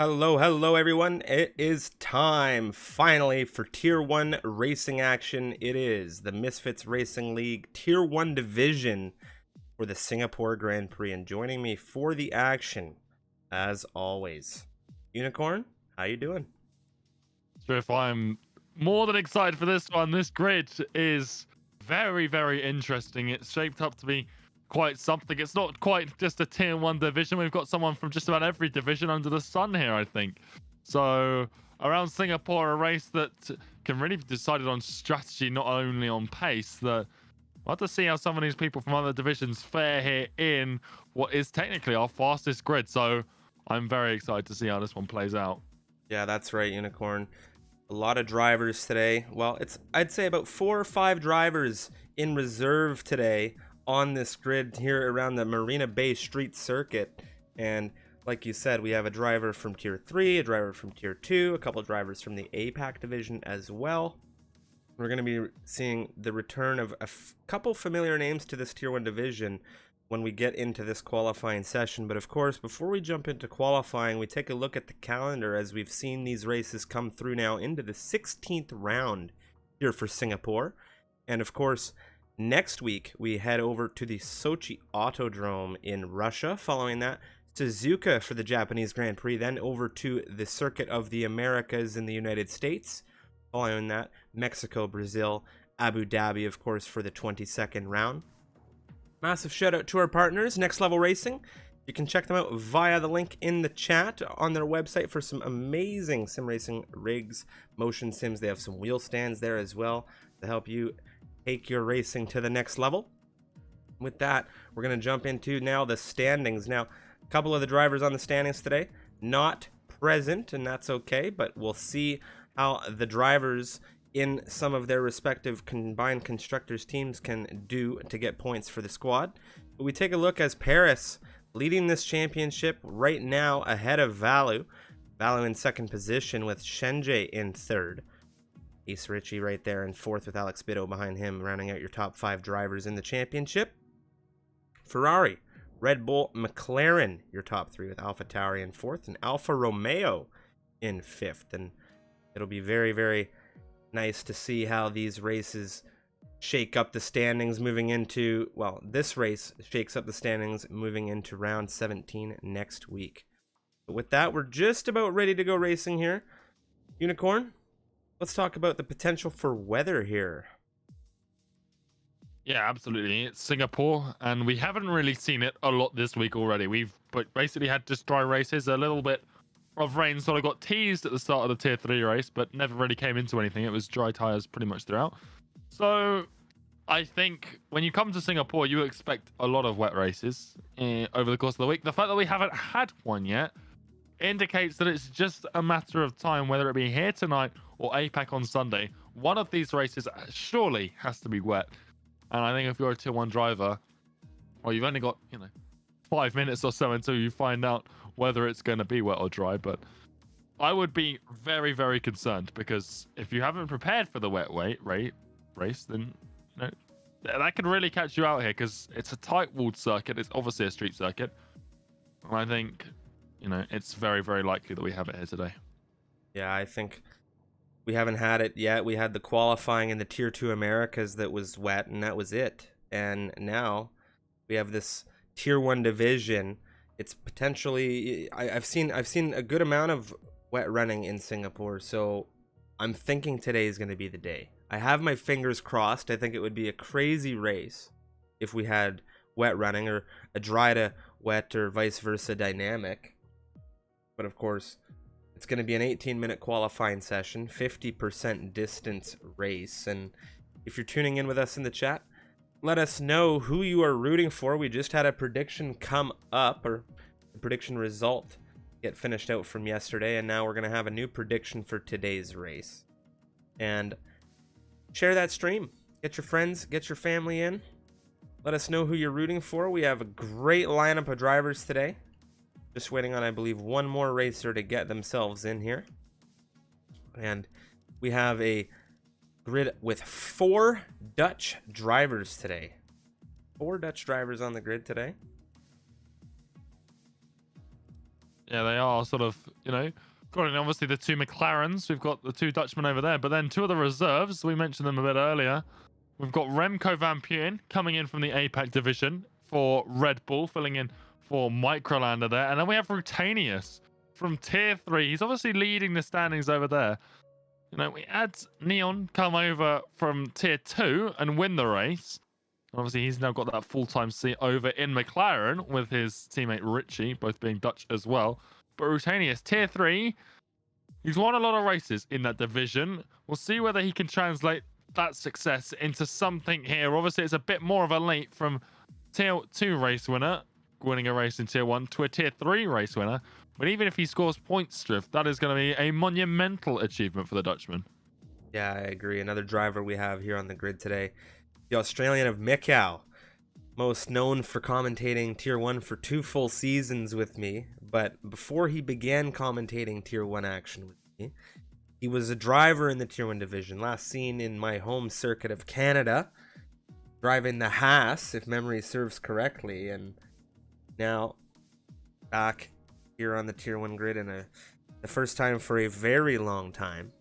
Hello everyone. It is time finally for Tier 1 racing action. It is the Misfits Racing League Tier 1 division for the Singapore Grand Prix. And joining me for the action, as always, Unicorn, how you doing? If I'm more than excited for this one. This grid is very interesting. It's shaped up to be quite something. It's not quite just a tier 1 division. We've got someone from just about every division under the sun here, I think. So around Singapore, a race that can really be decided on strategy, not only on pace. That we'll have to see how some of these people from other divisions fare here in what is technically our fastest grid. So I'm very excited to see how this one plays out. Yeah, that's right, Unicorn. A lot of drivers today. Well, I'd say about 4 or 5 drivers in reserve today on this grid here around the Marina Bay Street Circuit. And like you said, we have a driver from Tier 3, a driver from Tier 2, a couple of drivers from the APAC division as well. We're going to be seeing the return of a couple familiar names to this Tier 1 division when we get into this qualifying session. But of course, before we jump into qualifying, we take a look at the calendar as we've seen these races come through now into the 16th round here for Singapore. And of course, next week we head over to the Sochi Autodrome in Russia. Following that, Suzuka for the Japanese Grand Prix, then over to the Circuit of the Americas in the United States. Following that, Mexico, Brazil, Abu Dhabi, of course, for the 22nd round. Massive shout out to our partners, Next Level Racing. You can check them out via the link in the chat on their website for some amazing sim racing rigs, motion sims. They have some wheel stands there as well to help you take your racing to the next level. With that, we're going to jump into now the standings. Now, a couple of the drivers on the standings today not present, and that's okay, but we'll see how the drivers in some of their respective combined constructors teams can do to get points for the squad. But we take a look as Paris leading this championship right now ahead of Valu in second position with Shenjie in third. Ace Ritchie right there in fourth with Alex Bitto behind him, rounding out your top 5 drivers in the championship. Ferrari, Red Bull, McLaren, your top 3 with Alpha Tauri in fourth and Alfa Romeo in fifth. And it'll be very nice to see how these races shake up the standings moving into, well, this race shakes up the standings moving into round 17 next week. But with that, we're just about ready to go racing here. Unicorn, let's talk about the potential for weather here. Yeah, absolutely. It's Singapore, and we haven't really seen it a lot this week already. We've basically had just dry races, a little bit of rain sort of got teased at the start of the tier 3 race, but never really came into anything. It was dry tires pretty much throughout. So I think when you come to Singapore, you expect a lot of wet races over the course of the week. The fact that we haven't had one yet indicates that it's just a matter of time, whether it be here tonight or APAC on Sunday. One of these races surely has to be wet. And I think if you're a tier 1 driver, well, you've only got 5 minutes or so until you find out whether it's going to be wet or dry. But I would be very concerned, because if you haven't prepared for the wet race, then that could really catch you out here, because it's a tight walled circuit. It's obviously a street circuit, and I think it's very likely that we have it here today. Yeah, I think we haven't had it yet. We had the qualifying in the tier 2 Americas that was wet, and that was it. And now we have this tier 1 division. It's potentially, I've seen a good amount of wet running in Singapore, so I'm thinking today is going to be the day. I have my fingers crossed. I think it would be a crazy race if we had wet running, or a dry to wet or vice versa dynamic. But of course, it's going to be an 18-minute qualifying session, 50% distance race. And if you're tuning in with us in the chat, let us know who you are rooting for. We just had a prediction come up, or a prediction result get finished out from yesterday, and now we're going to have a new prediction for today's race. And share that stream. Get your friends, get your family in. Let us know who you're rooting for. We have a great lineup of drivers today. Just waiting on, I believe, one more racer to get themselves in here. And we have a grid with 4 Dutch drivers today. 4 Dutch drivers on the grid today. Yeah, they are sort of, got in obviously the two McLarens. We've got the two Dutchmen over there, but then two of the reserves. We mentioned them a bit earlier. We've got Remco van Putten coming in from the APAC division for Red Bull, filling in for Microlander there. And then we have Rutanius from Tier 3. He's obviously leading the standings over there. We had Neon come over from Tier 2 and win the race. Obviously, he's now got that full-time seat over in McLaren with his teammate Richie, both being Dutch as well. But Rutanius, Tier 3, he's won a lot of races in that division. We'll see whether he can translate that success into something here. Obviously, it's a bit more of a leap from Tier 2 race winner, winning a race in Tier 1, to a Tier 3 race winner. But even if he scores points drift, that is going to be a monumental achievement for the Dutchman. Yeah, I agree. Another driver we have here on the grid today, the Australian of Mikau, most known for commentating Tier 1 for 2 full seasons with me. But before he began commentating Tier 1 action with me, he was a driver in the Tier 1 division, last seen in my home circuit of Canada, driving the Haas, if memory serves correctly, and now back here on the Tier 1 grid the first time for a very long time.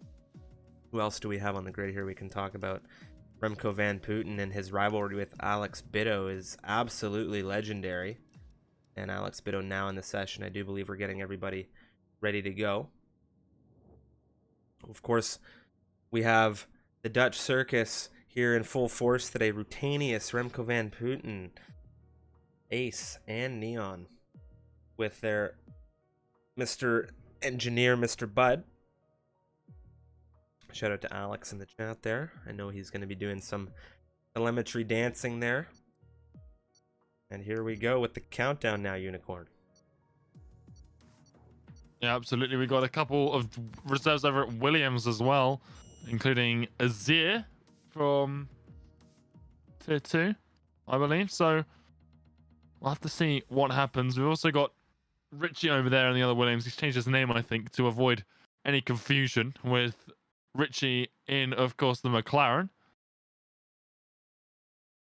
Who else do we have on the grid here we can talk about? Remco van Putten, and his rivalry with Alex Bitto is absolutely legendary. And Alex Bitto now in the session. I do believe we're getting everybody ready to go. Of course, we have the Dutch circus here in full force today. Rutanius, Remco van Putten, Ace, and Neon with their Mr. Engineer, Mr. Bud. Shout out to Alex in the chat there. I know he's going to be doing some telemetry dancing there. And here we go with the countdown now, Unicorn. Yeah, absolutely. We got a couple of reserves over at Williams as well, including Azir from Tier 2, I believe. So we'll have to see what happens. We've also got Richie over there in the other Williams. He's changed his name, I think, to avoid any confusion with Richie in, of course, the McLaren.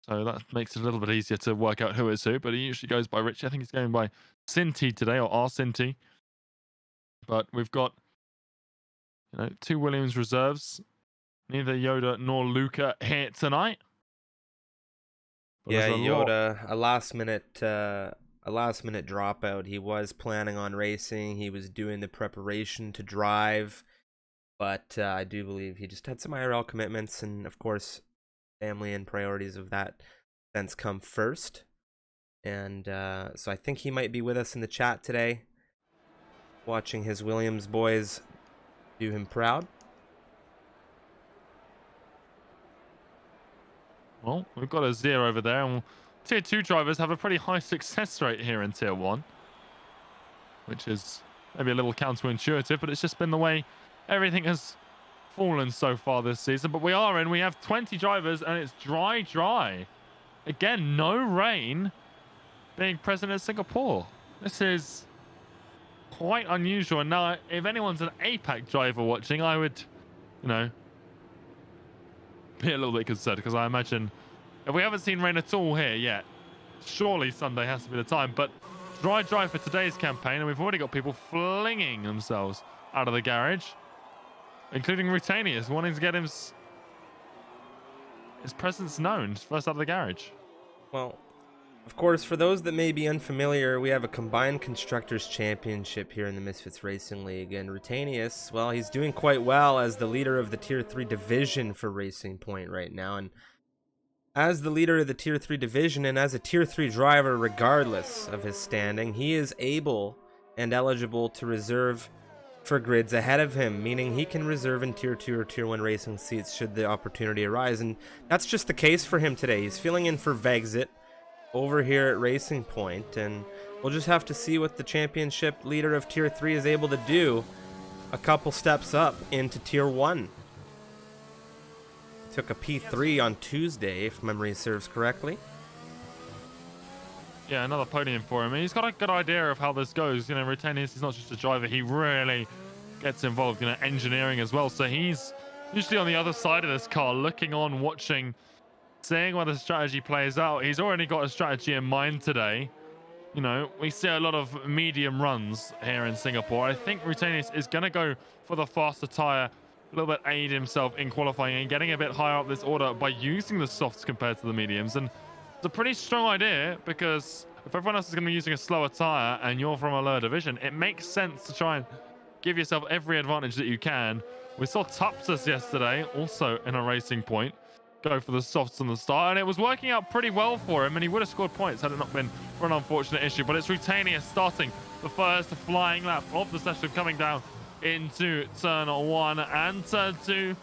So that makes it a little bit easier to work out who is who, but he usually goes by Richie. I think he's going by Sinti today, or R Sinti. But we've got, two Williams reserves. Neither Yoda nor Luca here tonight. But yeah, Yoda, a last minute dropout. He was planning on racing. He was doing the preparation to drive. But I do believe he just had some IRL commitments, and of course, family and priorities of that sense come first. And so I think he might be with us in the chat today, watching his Williams boys do him proud. Well, we've got a 0 over there, and Tier 2 drivers have a pretty high success rate here in Tier 1, which is maybe a little counterintuitive, but it's just been the way everything has fallen so far this season. But we have 20 drivers, and it's dry. Again, no rain being present in Singapore. This is quite unusual. And now, if anyone's an APAC driver watching, I would, be a little bit concerned, because I imagine if we haven't seen rain at all here yet, surely Sunday has to be the time. But dry for today's campaign, and we've already got people flinging themselves out of the garage, including Rutanius, wanting to get his presence known first out of the garage. Well, of course, for those that may be unfamiliar, we have a combined constructors championship here in the Misfits Racing League, and Rutanius, well, he's doing quite well as the leader of the Tier 3 division for Racing Point right now. And as the leader of the Tier 3 division, and as a Tier 3 driver, regardless of his standing, he is able and eligible to reserve for grids ahead of him, meaning he can reserve in Tier 2 or Tier 1 racing seats should the opportunity arise. And that's just the case for him today. He's filling in for Vexit over here at Racing Point, and we'll just have to see what the championship leader of Tier 3 is able to do a couple steps up into Tier 1. Took a P3 on Tuesday, if memory serves correctly. Yeah, another podium for him. He's got a good idea of how this goes. Rutanius is not just a driver. He really gets involved in engineering as well. So he's usually on the other side of this car, looking on, watching, seeing where the strategy plays out. He's already got a strategy in mind today. you know, we see a lot of medium runs here in Singapore. I think Rutenius is going to go for the faster tire, a little bit aid himself in qualifying and getting a bit higher up this order by using the softs compared to the mediums. And it's a pretty strong idea, because if everyone else is going to be using a slower tire and you're from a lower division, it makes sense to try and give yourself every advantage that you can. We saw Tupsus yesterday, also in a racing point, go for the softs on the start, and it was working out pretty well for him, and he would have scored points had it not been for an unfortunate issue. But it's Rutenius starting the first flying lap of the session, coming down into turn 1 and turn 2.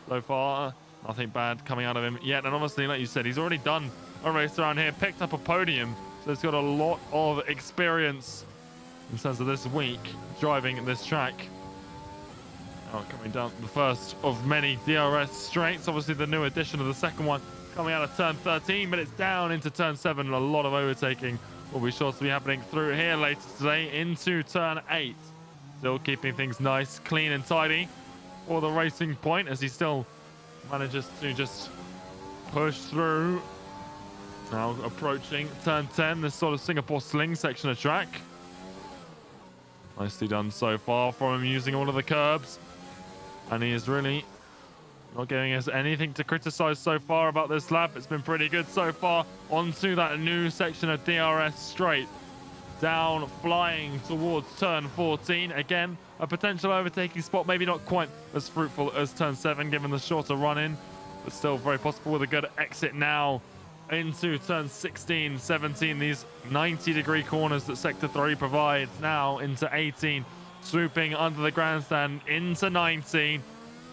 So far, nothing bad coming out of him yet, and obviously, like you said, he's already done a race around here, picked up a podium, so he's got a lot of experience in terms of this week driving this track. Now coming down the first of many DRS straights, obviously the new addition of the second one coming out of turn 13, but it's down into turn 7, and a lot of overtaking will be sure to be happening through here later today into turn 8. Still keeping things nice, clean and tidy for the Racing Point, as he still manages to just push through. Now approaching turn 10, this sort of Singapore sling section of track. Nicely done so far from him, using all of the curbs. And he is really not giving us anything to criticize so far about this lap. It's been pretty good so far. Onto that new section of DRS straight. Down, flying towards turn 14. Again, a potential overtaking spot. Maybe not quite as fruitful as turn 7, given the shorter run-in. But still very possible with a good exit now into turn 16, 17. These 90-degree corners that Sector 3 provides. Now into 18. Swooping under the grandstand into 19.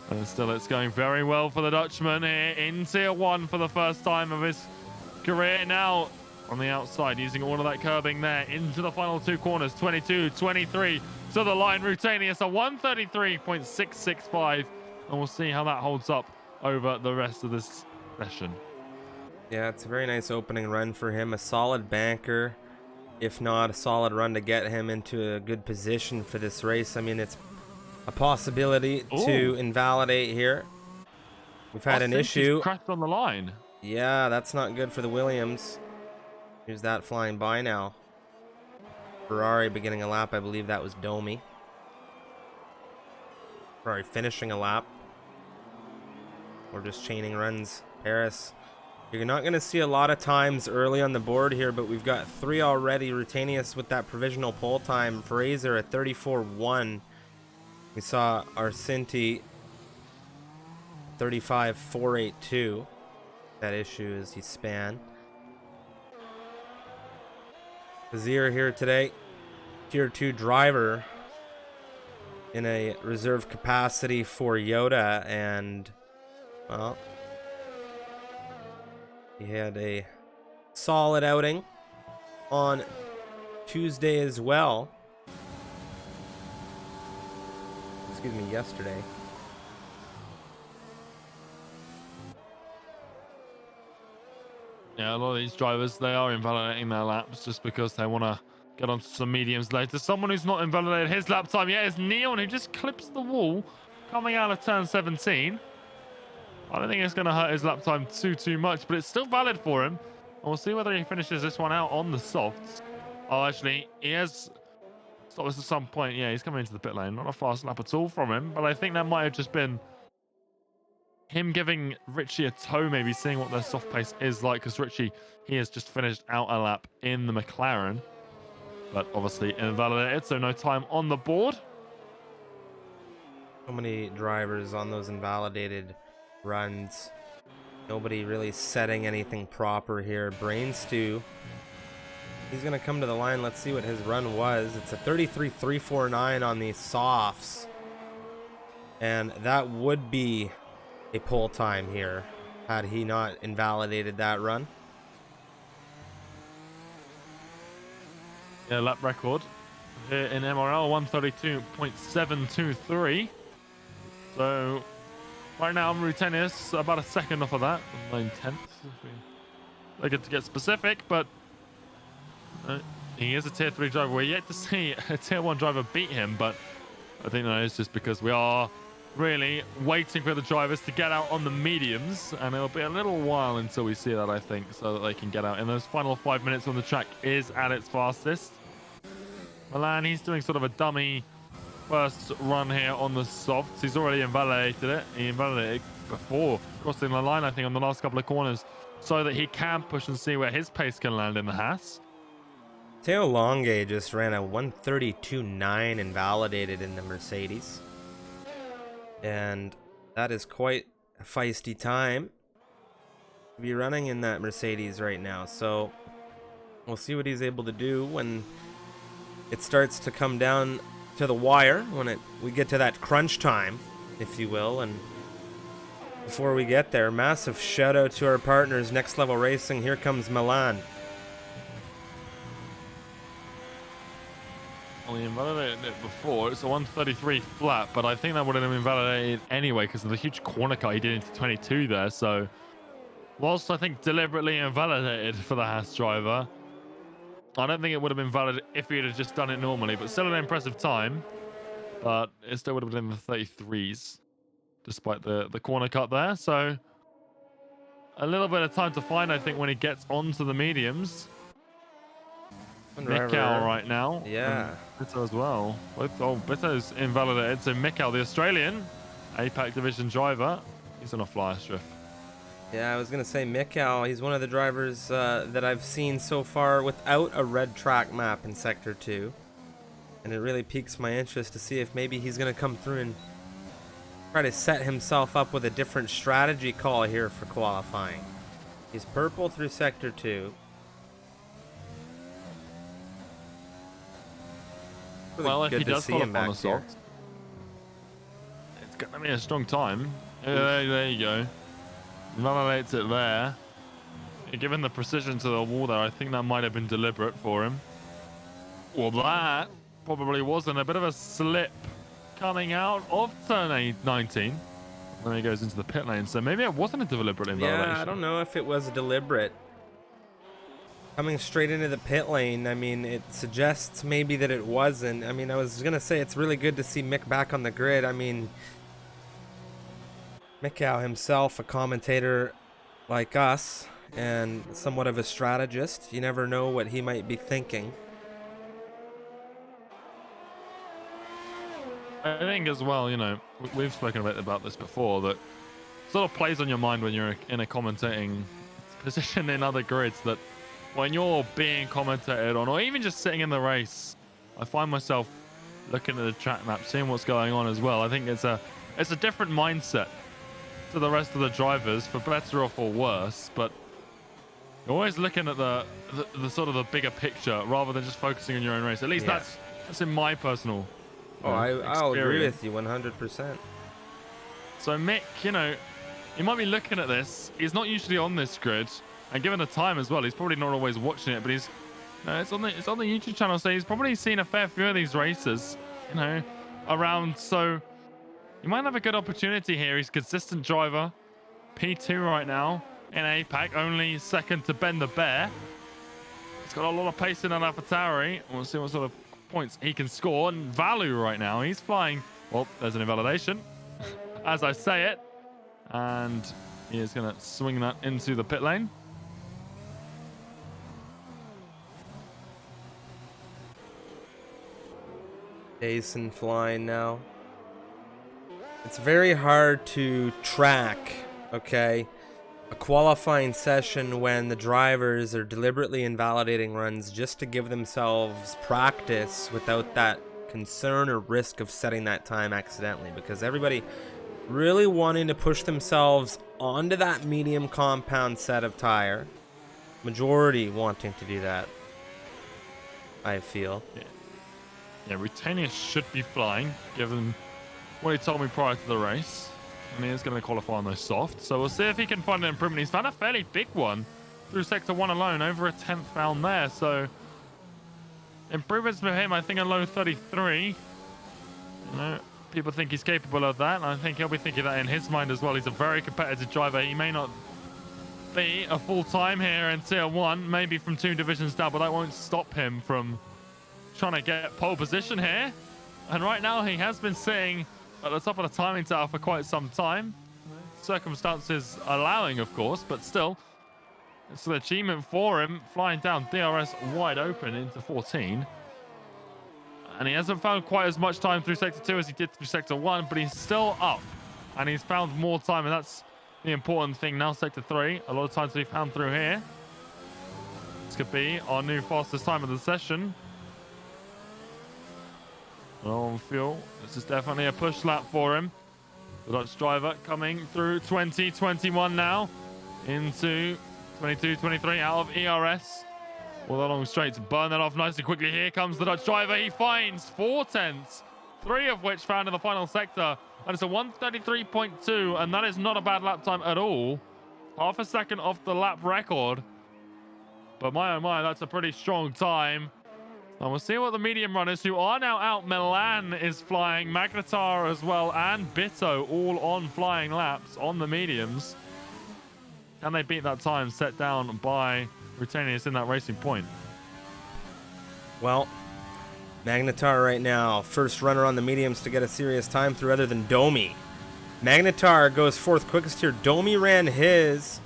And still it's going very well for the Dutchman here in Tier 1 for the first time of his career. Now on the outside, using all of that curbing there into the final 2 corners. 22, 23 to the line. Rutenius a 133.665. And we'll see how that holds up over the rest of this session. Yeah, it's a very nice opening run for him. A solid banker, if not a solid run to get him into a good position for this race. I mean, it's a possibility to invalidate here. We've had an issue. Crashed on the line. Yeah, that's not good for the Williams. Here's that flying by now. Ferrari beginning a lap. I believe that was Domi. Ferrari finishing a lap. Or just chaining runs. Paris. You're not going to see a lot of times early on the board here, but we've got 3 already. Rutenius with that provisional pole time. Fraser at 34.1. We saw Arcinti 35.482. That issue is he span. Azir here today. Tier 2 driver in a reserve capacity for Yoda, and well, he had a solid outing on Tuesday as well. Excuse me, yesterday. Yeah, a lot of these drivers, they are invalidating their laps just because they want to get onto some mediums later. Someone who's not invalidated his lap time yet is Neon, who just clips the wall coming out of turn 17. I don't think it's going to hurt his lap time too much, but it's still valid for him. And we'll see whether he finishes this one out on the softs. Oh, actually, he has stopped us at some point. Yeah, he's coming into the pit lane. Not a fast lap at all from him, but I think that might have just been him giving Richie a tow, maybe seeing what their soft pace is like, because Richie, he has just finished out a lap in the McLaren, but obviously invalidated, so no time on the board. So many drivers on those invalidated runs. Nobody really setting anything proper here. Brain Stew, he's gonna come to the line. Let's see what his run was. It's a 33.349 on the softs, and that would be a pole time here had he not invalidated that run. Yeah, lap record here in MRL 132.723. So right now Rutenius about a second off of that, 9/10. They get to get specific, but he is a tier 3 driver. We're yet to see a tier 1 driver beat him, but I think that is just because we are really waiting for the drivers to get out on the mediums, and it'll be a little while until we see that, I think, so that they can get out. And those final 5 minutes on the track is at its fastest. Milan, he's doing sort of a dummy first run here on the softs. He's already invalidated it. He invalidated it before crossing the line, I think, on the last couple of corners, so that he can push and see where his pace can land in the Haas. Theo Longe just ran a 132.9 invalidated in the Mercedes. And that is quite a feisty time to be running in that Mercedes right now. So we'll see what he's able to do when it starts to come down to the wire, when we get to that crunch time, if you will. And before we get there, massive shout out to our partners, Next Level Racing. Here comes Milan. Well, he invalidated it before. It's a 133 flat, but I think that would have been invalidated anyway because of the huge corner cut he did into 22 there. So whilst I think deliberately invalidated for the Haas driver, I don't think it would have been valid if he had just done it normally, but still an impressive time. But it still would have been in the 33s, despite the corner cut there. So a little bit of time to find, I think, when he gets onto the mediums. Mikkel right now. Yeah. Bitto as well. Bitto's invalidated. So Mikkel, the Australian APAC division driver, he's on a flyer striff. Yeah, I was going to say Mikkel, he's one of the drivers that I've seen so far without a red track map in Sector 2. And it really piques my interest to see if maybe he's going to come through and try to set himself up with a different strategy call here for qualifying. He's purple through Sector 2. Really well, if good he to does see fall him upon back the here. socks, it's going to be a strong time. There you go. Validates it there. Given the precision to the wall there, I think that might have been deliberate for him. Well, that probably wasn't. A bit of a slip coming out of turn 19. Then he goes into the pit lane. So maybe it wasn't a deliberate invalidation. Yeah, I don't know if it was deliberate. Coming straight into the pit lane, I mean, it suggests maybe that it wasn't. I mean, I was going to say it's really good to see Mick back on the grid. I mean, Mikkel himself, a commentator like us, and somewhat of a strategist. You never know what he might be thinking. I think as well, you know, we've spoken a bit about this before, that sort of plays on your mind when you're in a commentating position in other grids, that when you're being commentated on, or even just sitting in the race, I find myself looking at the track map, seeing what's going on as well. I think it's a different mindset to the rest of the drivers, for better or for worse, but you're always looking at the sort of the bigger picture rather than just focusing on your own race. At least that's in my personal I'll agree with you 100%. So Mick, you know, he might be looking at this. He's not usually on this grid, and given the time as well, he's probably not always watching it, but he's, you know, it's on the YouTube channel, so he's probably seen a fair few of these races, you know, around. So he might have a good opportunity here. He's a consistent driver, P2 right now in APAC, only second to Ben the Bear. He's got a lot of pace in that AlphaTauri. We'll see what sort of points he can score. And Valu right now, he's flying. Well, there's an invalidation as I say it, and he is going to swing that into the pit lane. Jason flying now. It's very hard to track, okay, a qualifying session when the drivers are deliberately invalidating runs just to give themselves practice without that concern or risk of setting that time accidentally, because everybody really wanting to push themselves onto that medium compound set of tire, majority wanting to do that, I feel. Yeah, Rutanius should be flying, given what he told me prior to the race. And he is going to qualify on those softs. So we'll see if he can find an improvement. He's found a fairly big one through Sector 1 alone, over a 10th found there. So improvements for him, I think, a low 33. You know, people think he's capable of that, and I think he'll be thinking that in his mind as well. He's a very competitive driver. He may not be a full-time here in Tier 1, maybe from 2 divisions down, but that won't stop him from trying to get pole position here. And right now he has been sitting at the top of the timing tower for quite some time. Circumstances allowing, of course, but still, it's an achievement for him, flying down DRS wide open into 14. And he hasn't found quite as much time through Sector 2 as he did through Sector 1, but he's still up. And he's found more time, and that's the important thing now. Sector 3, a lot of times to be found through here. This could be our new fastest time of the session. Low on fuel. This is definitely a push lap for him. The Dutch driver coming through 2021 now into 22-23 out of ERS. All the long straights, burn that off nice and quickly. Here comes the Dutch driver. He finds 4 tenths, 3 of which found in the final sector. And it's a 1:33.2, and that is not a bad lap time at all. Half a second off the lap record. But my oh my, that's a pretty strong time. And we'll see what the medium runners, who are now out. Milan is flying, Magnetar as well, and Bitto all on flying laps on the mediums. Can they beat that time set down by Rutenius in that racing point? Well, Magnetar right now, first runner on the mediums to get a serious time through other than Domi. Magnetar goes fourth quickest here. Domi ran his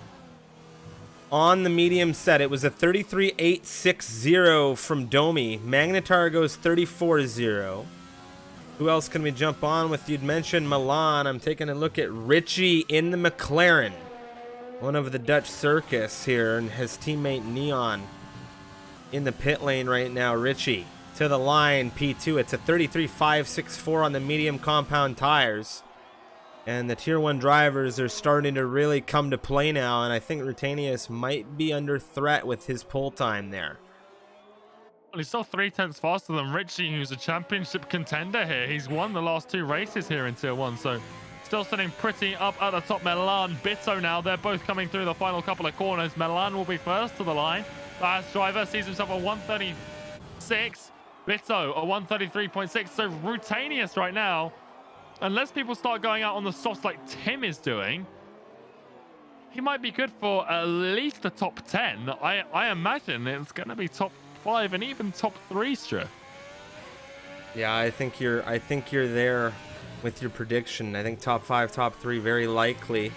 on the medium set. It was a 33.860 from Domi. Magnetar goes 34.0. Who else can we jump on with? You'd mentioned Milan. I'm taking a look at Richie in the McLaren. One of the Dutch circus here, and his teammate Neon in the pit lane right now. Richie to the line, P2. It's a 33.564 on the medium compound tires. And the Tier 1 drivers are starting to really come to play now, and I think Rutenius might be under threat with his pole time there. Well, he's still 3 tenths faster than Richie, who's a championship contender here. He's won the last 2 races here in Tier 1, so still sitting pretty up at the top. Milan, Bitto now, they're both coming through the final couple of corners. Milan will be first to the line. The Haas driver sees himself a 1:36. Bitto a 1:33.6. So Rutenius right now, unless people start going out on the softs like Tim is doing, he might be good for at least a top 10. I imagine it's going to be top 5 and even top 3, Striff. Yeah, I think you're there with your prediction. I think top 5, top 3, very likely.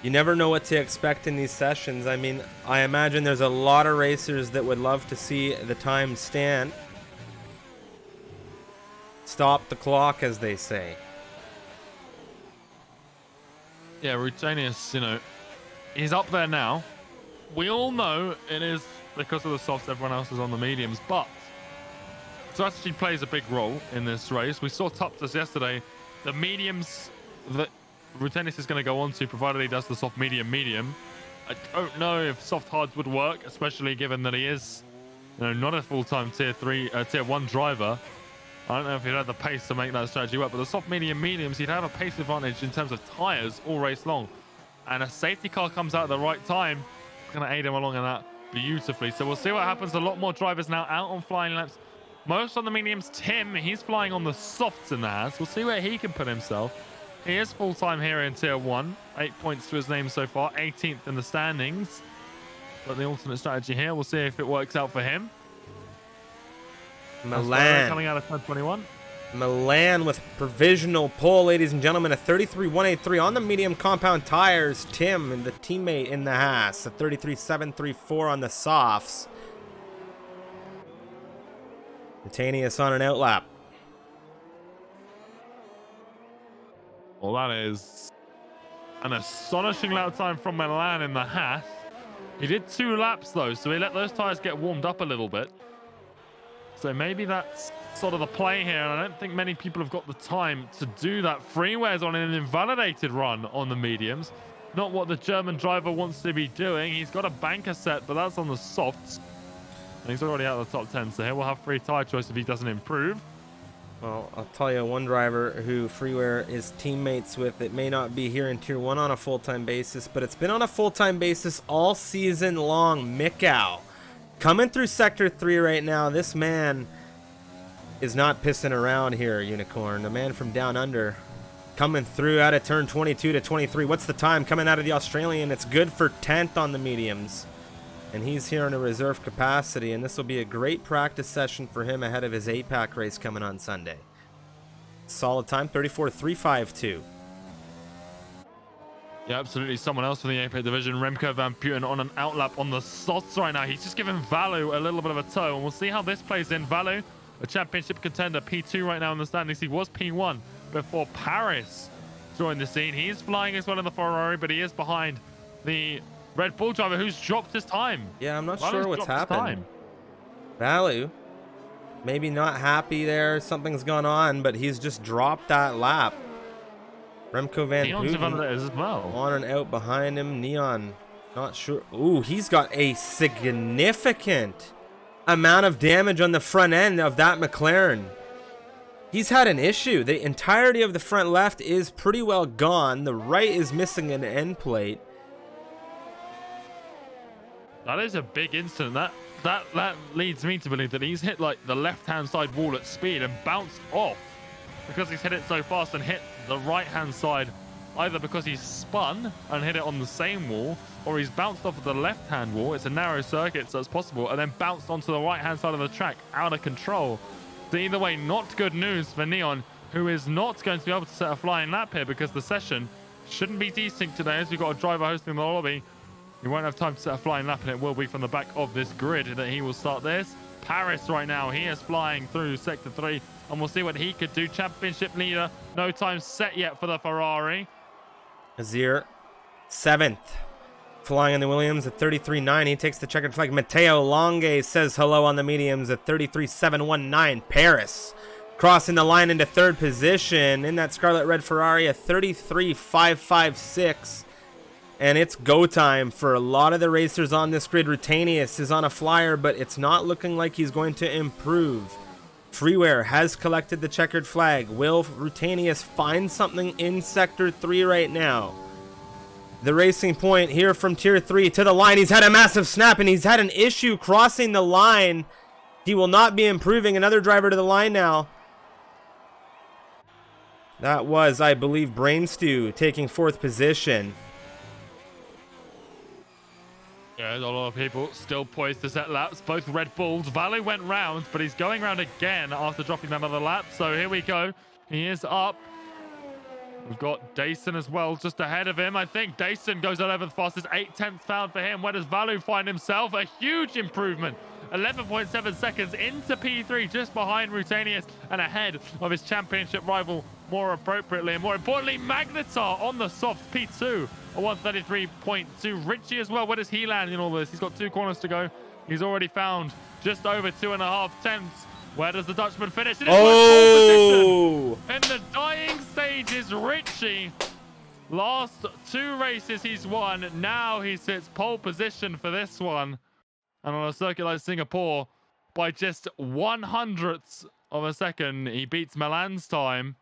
You never know what to expect in these sessions. I mean, I imagine there's a lot of racers that would love to see the time stand. Stop the clock, as they say. Yeah, Rutenius, he's up there now. We all know it is because of the softs, everyone else is on the mediums, but strategy plays a big role in this race. We saw Tuptus yesterday. The mediums that Rutenius is going to go on to, provided he does the soft medium. I don't know if soft hards would work, especially given that he is, not a full-time tier 1 driver. I don't know if he'd have the pace to make that strategy work, but the soft mediums, he'd have a pace advantage in terms of tires all race long. And a safety car comes out at the right time, it's going to aid him along in that beautifully. So we'll see what happens. A lot more drivers now out on flying laps. Most on the mediums. Tim, he's flying on the softs in the Haas. We'll see where he can put himself. He is full-time here in Tier 1. 8 points to his name so far. 18th in the standings. But the alternate strategy here, we'll see if it works out for him. Milan coming out of 1021. Milan with provisional pole, ladies and gentlemen, a 33.183 on the medium compound tires. Tim and the teammate in the Haas, a 33.734 on the softs. Rutenius on an outlap. Well, that is an astonishing lap time from Milan in the Haas. He did 2 laps though, so he let those tires get warmed up a little bit. So maybe that's sort of the play here, and I don't think many people have got the time to do that. Freeware's on an invalidated run on the mediums. Not what the German driver wants to be doing. He's got a banker set, but that's on the softs. And he's already out of the top 10, so here we'll have free tire choice if he doesn't improve. Well, I'll tell you, one driver who Freeware is teammates with, it may not be here in Tier 1 on a full-time basis, but it's been on a full-time basis all season long. Mikau coming through Sector 3 right now. This man is not pissing around here, Unicorn. The man from down under coming through out of turn 22 to 23. What's the time coming out of the Australian? It's good for 10th on the mediums. And he's here in a reserve capacity, and this will be a great practice session for him ahead of his APAC race coming on Sunday. Solid time, 34.352. Yeah, absolutely. Someone else from the Apex division, Remco Van Putten, on an outlap on the softs right now. He's just giving Valu a little bit of a toe, and we'll see how this plays in. Valu, a championship contender, P2 right now in the standings. He was P1 before Paris joined the scene. He's flying as well in the Ferrari, but he is behind the Red Bull driver who's dropped his time. Yeah, I'm not Valu's sure what's dropped his happened. time. Valu, maybe not happy there. Something's gone on, but he's just dropped that lap. Remco Van Putten as well. on and out behind him. Neon, not sure. Ooh, he's got a significant amount of damage on the front end of that McLaren. He's had an issue. The entirety of the front left is pretty well gone. The right is missing an end plate. That is a big incident. That leads me to believe that he's hit like the left-hand side wall at speed and bounced off because he's hit it so fast and hit the right-hand side, either because he's spun and hit it on the same wall, or he's bounced off of the left-hand wall. It's a narrow circuit, so it's possible, and then bounced onto the right-hand side of the track, out of control. So either way, not good news for Neon, who is not going to be able to set a flying lap here because the session shouldn't be desynced today, as we've got a driver hosting the lobby. He won't have time to set a flying lap, and it will be from the back of this grid that he will start this. Paris right now, he is flying through Sector 3, and we'll see what he could do. Championship leader, no time set yet for the Ferrari. Azir, 7th. Flying in the Williams at 33.9. He takes the checkered flag. Matteo Longe says hello on the mediums at 33.719. Paris crossing the line into 3rd position in that scarlet red Ferrari at 33.556. And it's go time for a lot of the racers on this grid. Rutanius is on a flyer, but it's not looking like he's going to improve. Freeware has collected the checkered flag. Will Rutanius find something in Sector 3 right now? The Racing Point here from Tier 3 to the line. He's had a massive snap, and he's had an issue crossing the line. He will not be improving. Another driver to the line now. That was, I believe, Brainstew taking 4th position. Yeah, there's a lot of people still poised to set laps. Both Red Bulls. Valu went round, but he's going round again after dropping another lap. So here we go. He is up. We've got Dayson as well just ahead of him. I think Dayson goes 11th fastest, 8/10 found for him. Where does Valu find himself? A huge improvement. 11.7 seconds into P3, just behind Rutanius and ahead of his championship rival more appropriately. And more importantly, Magnetar on the soft P2, a 133.2. Richie as well. Where does he land in all this? He's got 2 corners to go. He's already found just over 2.5 tenths. Where does the Dutchman finish? It is pole position. In the dying stages, Richie. Last 2 races he's won. Now he sits pole position for this one. And on a circuit like Singapore, by just 1/100th of a second, he beats Milan's time.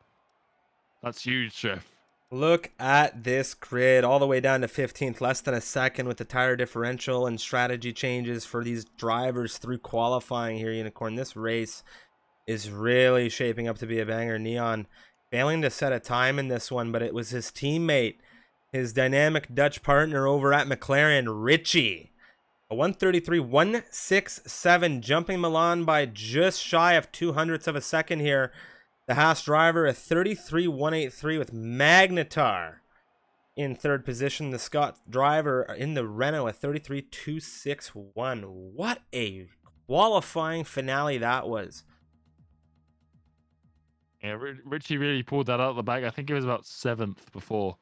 That's huge, Schiff. Look at this grid all the way down to 15th, less than a second with the tire differential and strategy changes for these drivers through qualifying here, Unicorn. This race is really shaping up to be a banger. Neon failing to set a time in this one, but it was his teammate, his dynamic Dutch partner over at McLaren, Richie. A 133.167, jumping Milan by just shy of 2/100ths of a second here. The Haas driver, a 33.183 with Magnetar in 3rd position. The Scott driver in the Renault, a 33.261. What a qualifying finale that was. Yeah, Richie really pulled that out of the bag. I think he was about 7th before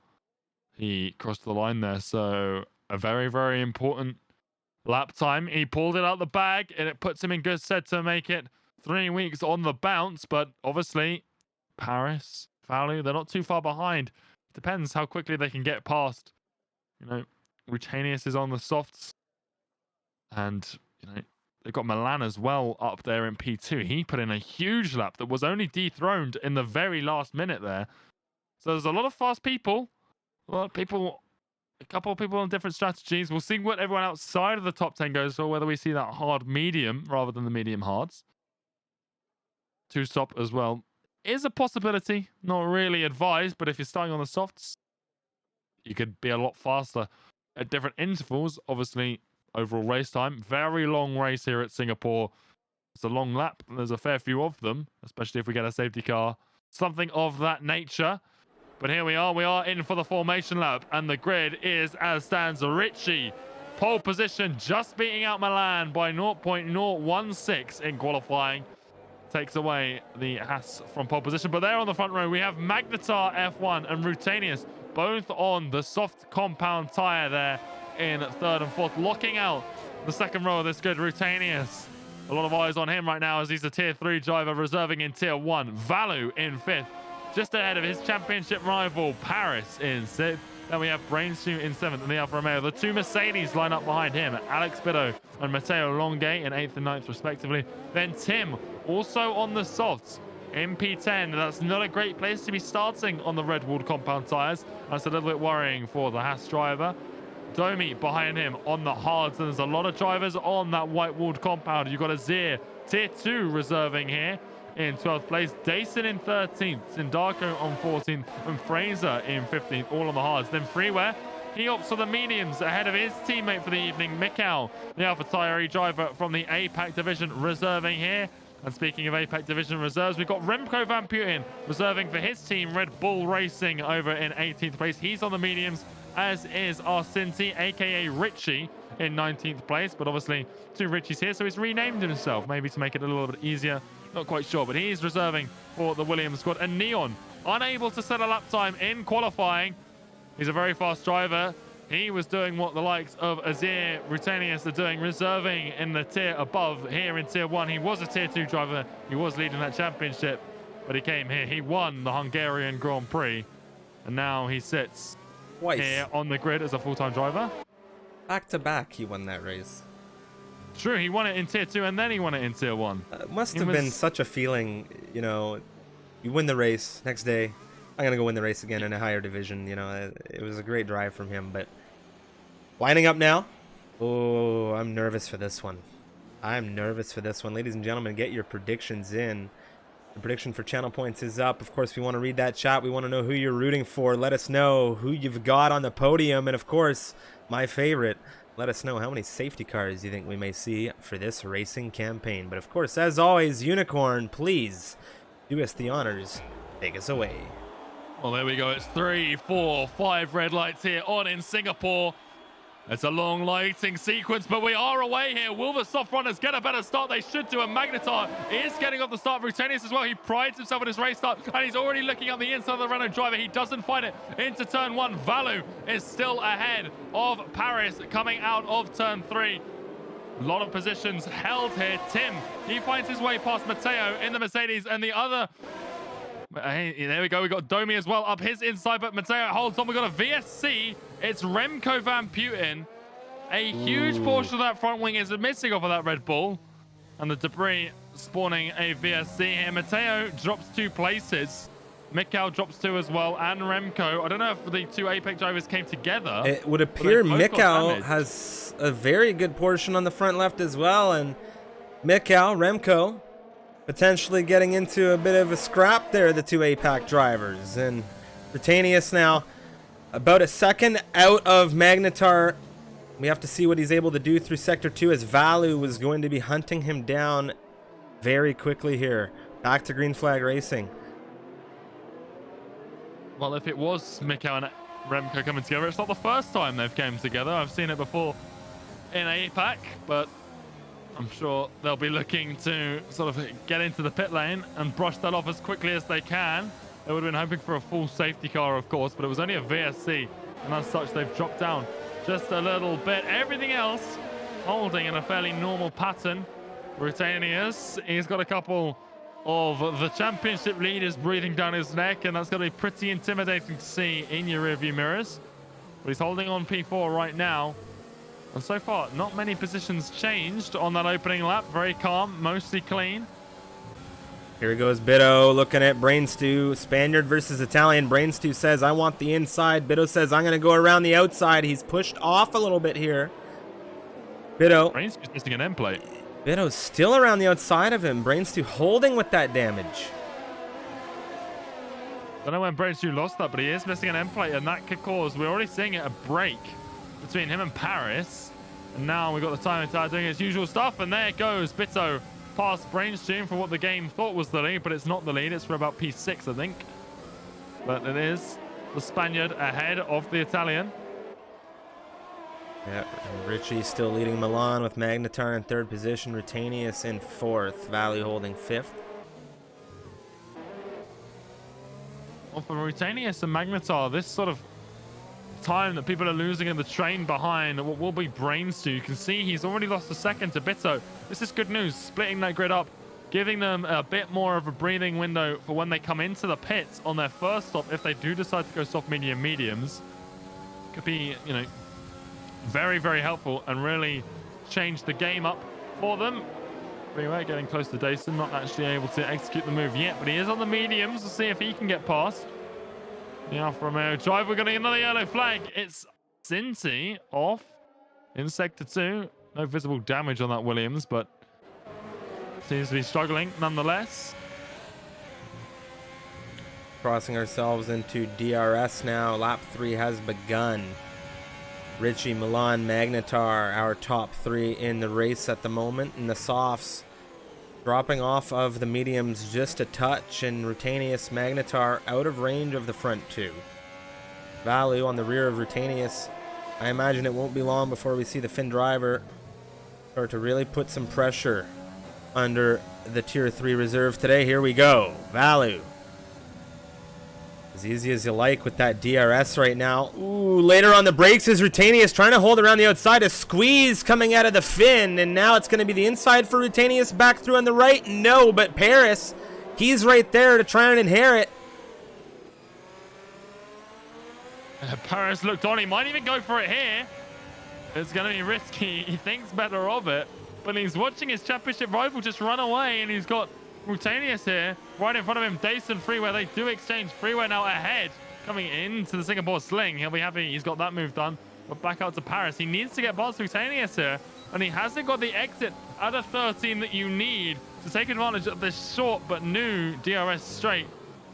he crossed the line there. So a very, very important lap time. He pulled it out the bag, and it puts him in good stead to make it 3 weeks on the bounce. But obviously, Paris, Valu, they're not too far behind. Depends how quickly they can get past. Rutanius is on the softs, and they've got Milan as well up there in P2. He put in a huge lap that was only dethroned in the very last minute there. So there's a lot of fast people. A couple of people on different strategies. We'll see what everyone outside of the top 10 goes for, whether we see that hard medium rather than the medium hards. 2-stop as well is a possibility. Not really advised, but if you're starting on the softs, you could be a lot faster at different intervals. Obviously, overall race time. Very long race here at Singapore. It's a long lap. There's a fair few of them, especially if we get a safety car something of that nature. But here we are in for the formation lap, and the grid is as stands. Richie, pole position, just beating out Milan by 0.016 in qualifying. Takes away the Haas from pole position. But there on the front row, we have Magnetar F1 and Rutanius, both on the soft compound tyre there in third and fourth, locking out the second row of this grid. Rutanius, a lot of eyes on him right now as he's a tier 3 driver, reserving in tier 1. Valu in 5th, just ahead of his championship rival Paris in 6th. Then we have Brainstew in 7th in the Alfa Romeo. The 2 Mercedes line up behind him, Alex Bido and Matteo Longe in 8th and 9th respectively. Then Tim, also on the softs, in P10. That's not a great place to be starting on the red-walled compound tyres. That's a little bit worrying for the Haas driver. Domi behind him on the hards, and there's a lot of drivers on that white-walled compound. You've got Azir, tier 2 reserving here in 12th place. Dason in 13th, Sindarko on 14th, and Fraser in 15th, all on the hards. Then Freeware, he opts for the mediums ahead of his teammate for the evening, Mikkel, the AlphaTauri driver from the APAC division, reserving here. And speaking of APAC division reserves, we've got Remco Van Putten reserving for his team, Red Bull Racing, over in 18th place. He's on the mediums, as is Arsinti, aka Richie, in 19th place. But obviously, 2 Richies here, so he's renamed himself, maybe to make it a little bit easier. Not quite sure, but he's reserving for the Williams squad. And Neon, unable to set a lap time in qualifying. He's a very fast driver. He was doing what the likes of Azir, Rutanius are doing, reserving in the tier above here in tier 1. He was a tier 2 driver. He was leading that championship, but he came here. He won the Hungarian Grand Prix, and now he sits Twice. here on the grid as a full-time driver. Back to back, he won that race. True, he won it in tier 2, and then he won it in tier 1. It must have been such a feeling, you know, you win the race, next day, I'm going to go win the race again in a higher division. You know, it was a great drive from him. But lining up now. Oh, I'm nervous for this one. I'm nervous for this one. Ladies and gentlemen, get your predictions in. The prediction for channel points is up. Of course, we want to read that chat. We want to know who you're rooting for. Let us know who you've got on the podium. And, of course, my favorite, let us know how many safety cars you think we may see for this racing campaign. But, of course, as always, Unicorn, please do us the honors. Take us away. Well, there we go. It's 3, 4, 5 red lights here on in Singapore. It's a long lighting sequence, but we are away here. Will the soft runners get a better start? They should do. And Magnetar is getting off the start. Rutanius as well. He prides himself on his race start, and he's already looking up the inside of the Renault driver. He doesn't find it into turn 1. Valu is still ahead of Paris coming out of turn 3. A lot of positions held here. Tim, he finds his way past Matteo in the Mercedes, and the other... Hey, there we go. We got Domi as well up his inside, but Matteo holds on. We got a VSC. It's Remco Van Putten. A huge portion of that front wing is missing off of that Red Bull, and the debris spawning a VSC here. Matteo drops 2 places. Mikkel drops 2 as well, and Remco. I don't know if the 2 Apex drivers came together. It would appear Mikkel has a very good portion on the front left as well, and Remco, potentially getting into a bit of a scrap there, the 2 APAC drivers. And Rutanius now about a second out of Magnetar. We have to see what he's able to do through Sector 2, as Valu was going to be hunting him down very quickly here. Back to Green Flag Racing. Well, if it was Mikkel and Remco coming together, it's not the first time they've came together. I've seen it before in APAC, but I'm sure they'll be looking to sort of get into the pit lane and brush that off as quickly as they can. They would have been hoping for a full safety car, of course, but it was only a VSC, and as such, they've dropped down just a little bit. Everything else holding in a fairly normal pattern. Rutanius, he's got a couple of the championship leaders breathing down his neck, and that's going to be pretty intimidating to see in your rearview mirrors. But he's holding on P4 right now. And so far, not many positions changed on that opening lap. Very calm, mostly clean. Here goes Bido looking at Brainstew. Spaniard versus Italian. Brainstew says, I want the inside. Bido says, I'm going to go around the outside. He's pushed off a little bit here. Bido. Brainstew's missing an end plate. Bido's still around the outside of him. Brainstew holding with that damage. Don't know when Brainstew lost that, but he is missing an end plate, and that could cause, we're already seeing it, a break between him and Paris. And now we've got the time attack doing its usual stuff, and there it goes. Bito past Brainstream for what the game thought was the lead, but it's not the lead. It's for about P6, I think. But it is the Spaniard ahead of the Italian. Yeah, Richie still leading Milan with Magnetar in third position, Rutanius in fourth, Valley holding fifth. Well, for Rutanius and Magnetar, this sort of time that people are losing in the train behind what will be Brainstew, you can see he's already lost a second to Bitto. This is good news, splitting that grid up, giving them a bit more of a breathing window for when they come into the pits on their first stop. If they do decide to go soft, medium, mediums, could be, you know, very, very helpful and really change the game up for them. Freeway getting close to Dason, not actually able to execute the move yet, but he is on the mediums. We'll see if he can get past. The Alfa Romeo drive, we're going to get another yellow flag. It's Cincy off in sector 2. No visible damage on that Williams, but seems to be struggling nonetheless. Crossing ourselves into DRS now. Lap 3 has begun. Richie, Milan, Magnetar, our top 3 in the race at the moment. And the softs dropping off of the mediums just a touch, and Rutanius, Magnetar out of range of the front 2. Value on the rear of Rutanius. I imagine it won't be long before we see the Finn driver start to really put some pressure under the tier 3 reserve today. Here we go. Value. As easy as you like with that DRS right now. Ooh, later on the brakes is Rutanius trying to hold around the outside. A squeeze coming out of the Finn, and now it's going to be the inside for Rutanius. Back through on the right. No, but Paris, he's right there to try and inherit. Paris looked on. He might even go for it here. It's going to be risky. He thinks better of it, but he's watching his championship rival just run away, and he's got Rutanius here right in front of him. Dason Freeway, they do exchange. Freeway now ahead, coming into the Singapore sling. He'll be happy he's got that move done. But back out to Paris. He needs to get past Rutanius here, and he hasn't got the exit at a 13 that you need to take advantage of this short but new DRS straight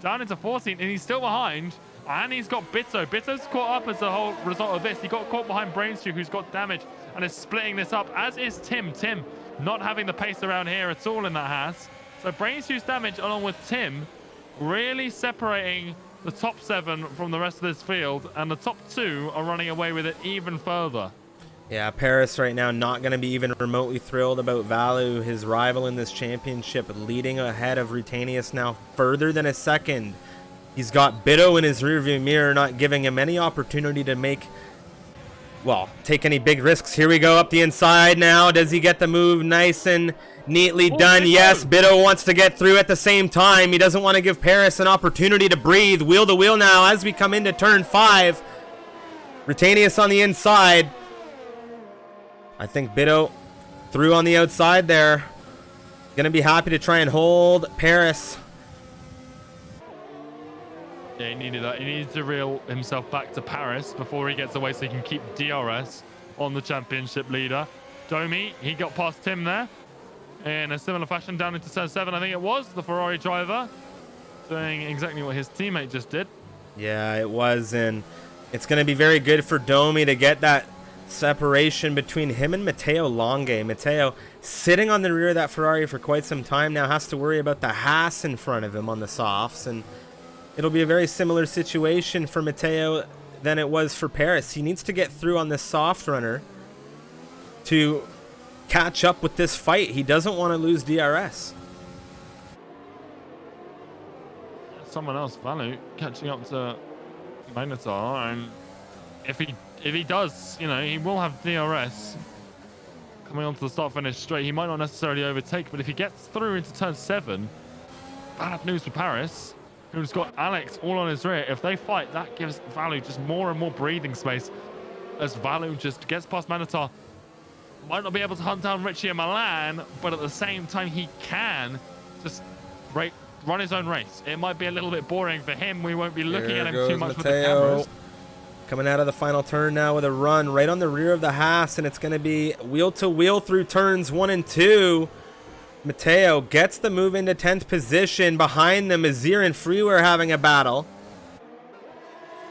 down into 14, and he's still behind. And he's got Bitto. Bitto's caught up as a whole result of this. He got caught behind Brainstew, who's got damage and is splitting this up, as is Tim. Tim not having the pace around here at all in that Haas. So Brainstew's damage along with Tim really separating the top 7 from the rest of this field, and the top 2 are running away with it even further. Yeah, Paris right now not going to be even remotely thrilled about Value, his rival in this championship, leading ahead of Rutanius now further than a second. He's got Bitto in his rearview mirror, not giving him any opportunity to take any big risks. Here we go up the inside now. Does he get the move nice and neatly done? Bitto. Yes, Bitto wants to get through at the same time. He doesn't want to give Paris an opportunity to breathe. Wheel to wheel now as we come into turn 5. Rutanius on the inside. I think Bitto through on the outside there. Going to be happy to try and hold Paris. Yeah, he needed that. He needed to reel himself back to Paris before he gets away so he can keep DRS on the championship leader. Domi, he got past Tim there in a similar fashion down into turn 7. I think it was the Ferrari driver doing exactly what his teammate just did. Yeah, it was, and it's going to be very good for Domi to get that separation between him and Matteo Longe. Matteo sitting on the rear of that Ferrari for quite some time now, has to worry about the Haas in front of him on the softs, and it'll be a very similar situation for Matteo than it was for Paris. He needs to get through on this soft runner to catch up with this fight. He doesn't want to lose DRS. Someone else, Value, catching up to Magnetar, and if he does, you know, he will have DRS coming onto the start-finish straight. He might not necessarily overtake, but if he gets through into turn 7, bad news for Paris, who's got Alex all on his rear. If they fight, that gives Value just more and more breathing space as Value just gets past Magnetar. Might not be able to hunt down Richie and Milan, but at the same time, he can just run his own race. It might be a little bit boring for him. We won't be looking at him too much with the cameras. Coming out of the final turn now with a run right on the rear of the Haas, and it's going to be wheel to wheel through turns 1 and 2. Matteo gets the move into 10th position. Behind them, Azir and Freeware having a battle.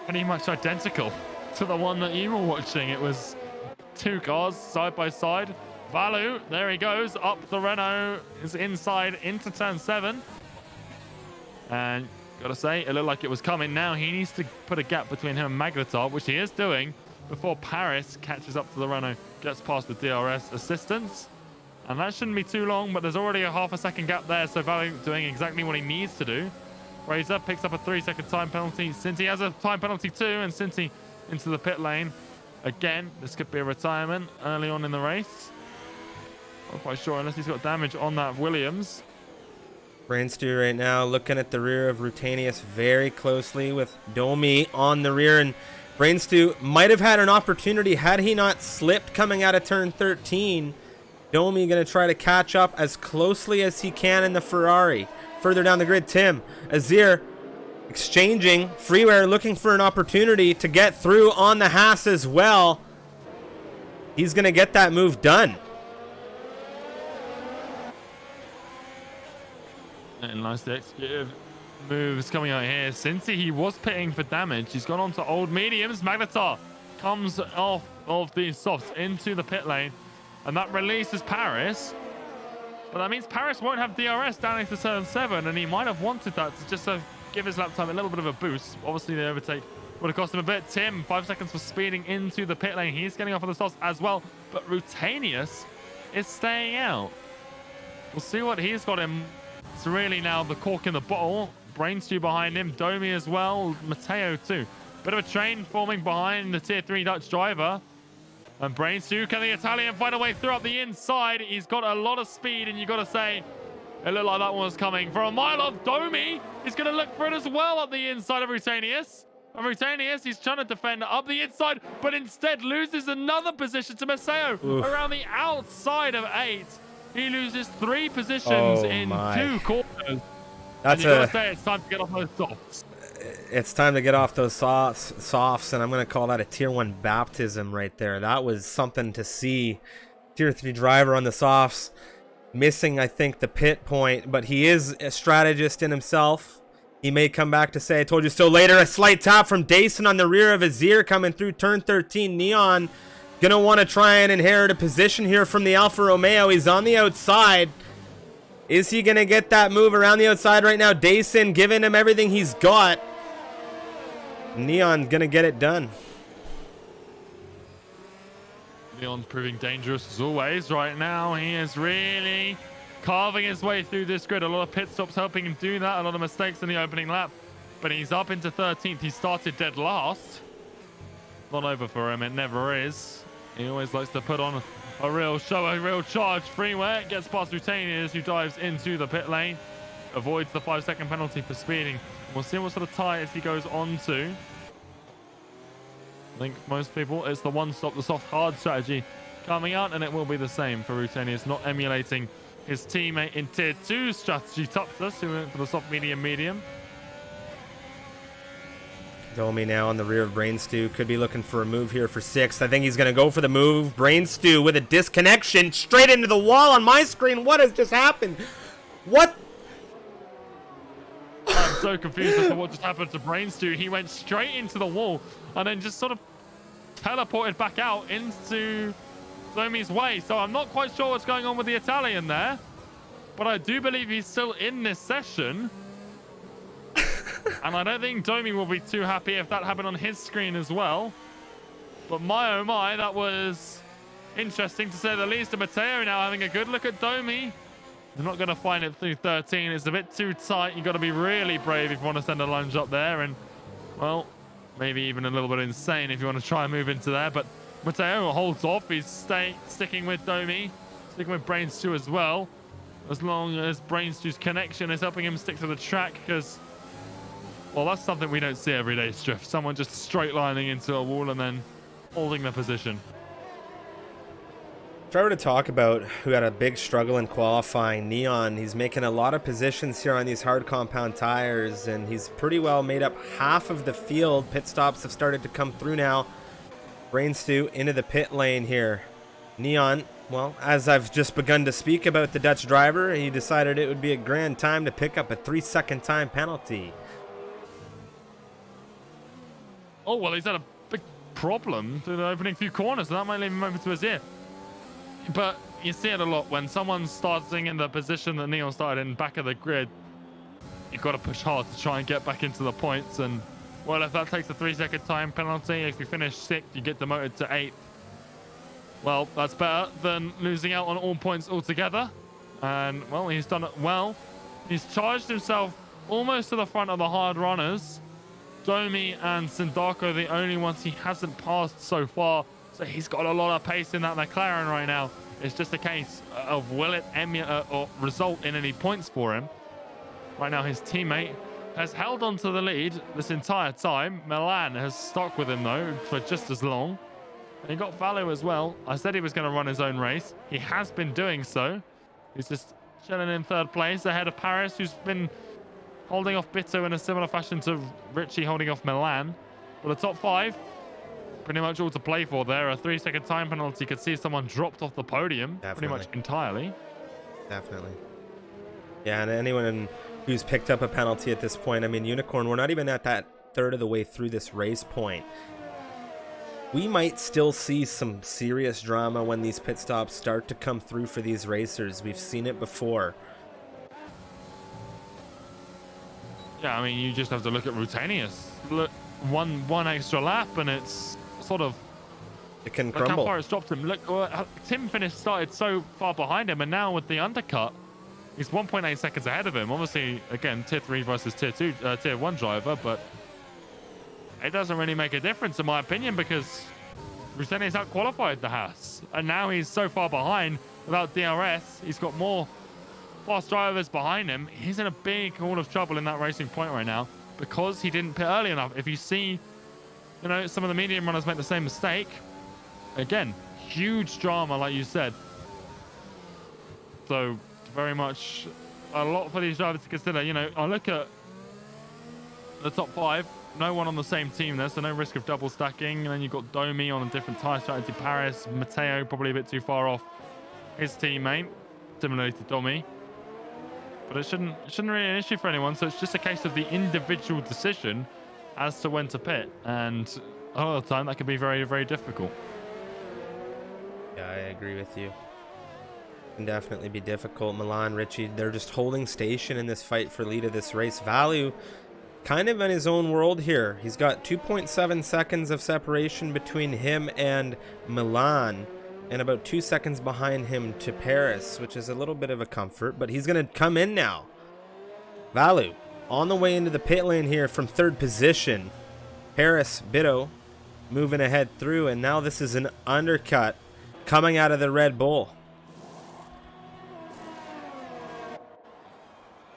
Pretty much identical to the one that you were watching. It was 2 cars side by side. Valu, there he goes, up the Renault, is inside into turn 7. And gotta say, it looked like it was coming now. He needs to put a gap between him and Magnetar, which he is doing, before Paris catches up to the Renault, gets past the DRS assistance. And that shouldn't be too long, but there's already a half a second gap there, so Valu doing exactly what he needs to do. Razor picks up a 3-second time penalty. Cinti has a time penalty too, and Cinti into the pit lane. Again, this could be a retirement early on in the race. Not quite sure unless he's got damage on that Williams. Brainstew right now looking at the rear of Rutanius very closely with Domi on the rear, and Brainstew might have had an opportunity had he not slipped coming out of turn 13. Domi going to try to catch up as closely as he can in the Ferrari. Further down the grid, Tim, Azir exchanging, Freeware looking for an opportunity to get through on the Haas as well. He's going to get that move done. And nicely executed moves coming out here. Cinti, he was pitting for damage. He's gone on to old mediums. Magnetar comes off of the softs into the pit lane, and that releases Paris. But that means Paris won't have DRS down into turn 7, and he might have wanted that to just give his lap time a little bit of a boost. Obviously, the overtake would have cost him a bit. Tim, 5 seconds for speeding into the pit lane. He's getting off of the softs as well, but Rutanius is staying out. We'll see what he's got him. It's really now the cork in the bottle. Brainstew behind him, Domi as well, Matteo too. Bit of a train forming behind the tier 3 Dutch driver. And Brainstew, can the Italian find a way through up the inside? He's got a lot of speed, and you got to say, it looked like that one was coming. For a mile off, Domi is going to look for it as well up the inside of Rutanius. And Rutanius, he's trying to defend up the inside, but instead loses another position to Matteo around the outside of 8. He loses 3 positions in 2 corners. That's you gotta say, it's time to get off those softs. It's time to get off those softs, and I'm going to call that a tier 1 baptism right there. That was something to see. Tier 3 driver on the softs, missing, I think, the pit point, but he is a strategist in himself. He may come back to say, I told you so later. A slight tap from Dason on the rear of Azir coming through turn 13. Neon gonna want to try and inherit a position here from the Alfa Romeo. He's on the outside. Is he gonna get that move around the outside right now? Dason giving him everything he's got. Neon gonna get it done. Neon's proving dangerous as always right now. He is really carving his way through this grid. A lot of pit stops helping him do that. A lot of mistakes in the opening lap. But he's up into 13th. He started dead last. Not over for him. It never is. He always likes to put on a real show, a real charge. Freeware gets past Rutanius, who dives into the pit lane. Avoids the 5-second penalty for speeding. We'll see what sort of tyres he goes on to. I think for most people, it's the one stop, the soft hard strategy coming out, and it will be the same for Rutanius, not emulating his teammate in tier 2 strategy, Tuptus, who went for the soft medium. Domi now on the rear of Brainstew. Could be looking for a move here for 6th. I think he's going to go for the move. Brainstew with a disconnection straight into the wall on my screen. What has just happened? What? I'm so confused as to what just happened to Brainstew. He went straight into the wall and then just sort of teleported back out into Domi's way. So I'm not quite sure what's going on with the Italian there. But I do believe he's still in this session. And I don't think Domi will be too happy if that happened on his screen as well. But my oh my, that was interesting to say the least. And Matteo now having a good look at Domi. They're not going to find it through 13. It's a bit too tight. You've got to be really brave if you want to send a lunge up there. And, well, maybe even a little bit insane if you want to try and move into there. But Matteo holds off. He's sticking with Domi, sticking with Brainstew as well. As long as Brainstew's connection is helping him stick to the track, because, well, that's something we don't see every day, Striff. Someone just straight lining into a wall and then holding the position. If I were to talk about who had a big struggle in qualifying, Neon, he's making a lot of positions here on these hard compound tires, and he's pretty well made up half of the field. Pit stops have started to come through now. Brainstew into the pit lane here. Neon, well, as I've just begun to speak about the Dutch driver, he decided it would be a grand time to pick up a 3-second time penalty. Oh, well, he's had a big problem through the opening few corners, so that might leave him open to his ear. But you see it a lot when someone's starting in the position that Neon started in, back of the grid. You've got to push hard to try and get back into the points. And well, if that takes a 3-second time penalty, if you finish 6th, you get demoted to 8th. Well, that's better than losing out on all points altogether. And well, he's done it well. He's charged himself almost to the front of the hard runners. Domi and Sindako, the only ones he hasn't passed so far. So he's got a lot of pace in that McLaren right now. It's just a case of will it or result in any points for him. Right now, his teammate has held on to the lead this entire time. Milan has stuck with him, though, for just as long. And he got Value as well. I said he was going to run his own race. He has been doing so. He's just chilling in 3rd place ahead of Paris, who's been holding off Bito in a similar fashion to Richie holding off Milan. Well, the top 5, pretty much all to play for there. A 3-second time penalty could see someone dropped off the podium. Definitely. Pretty much entirely. Definitely. Yeah, and anyone who's picked up a penalty at this point, I mean, Unicorn, we're not even at that third of the way through this race point. We might still see some serious drama when these pit stops start to come through for these racers. We've seen it before. Yeah, I mean, you just have to look at Rutanius. Look, one extra lap, and it's sort of... It can look crumble. how far it's dropped him. Look, Tim started so far behind him, and now with the undercut, he's 1.8 seconds ahead of him. Obviously, again, Tier 3 versus Tier 2, Tier 1 driver, but it doesn't really make a difference, in my opinion, because Rutanius out-qualified the Haas, and now he's so far behind without DRS. He's got more fast drivers behind him. He's in a big hole of trouble in that racing point right now because he didn't pit early enough. If you see, you know, some of the medium runners make the same mistake, again, huge drama, like you said. So very much a lot for these drivers to consider. You know, I look at the top 5, no one on the same team there, so no risk of double stacking. And then you've got Domi on a different tyre strategy. Paris, Matteo probably a bit too far off his teammate, similarly to Domi. But it shouldn't really be an issue for anyone. So it's just a case of the individual decision as to when to pit. And a lot of the time that can be very, very difficult. Yeah, I agree with you. It can definitely be difficult. Milan, Richie, they're just holding station in this fight for lead of this race. Value kind of in his own world here. He's got 2.7 seconds of separation between him and Milan, and about 2 seconds behind him to Paris, which is a little bit of a comfort, but he's going to come in now. Value on the way into the pit lane here from 3rd position. Paris, Bito moving ahead through, and now this is an undercut coming out of the Red Bull.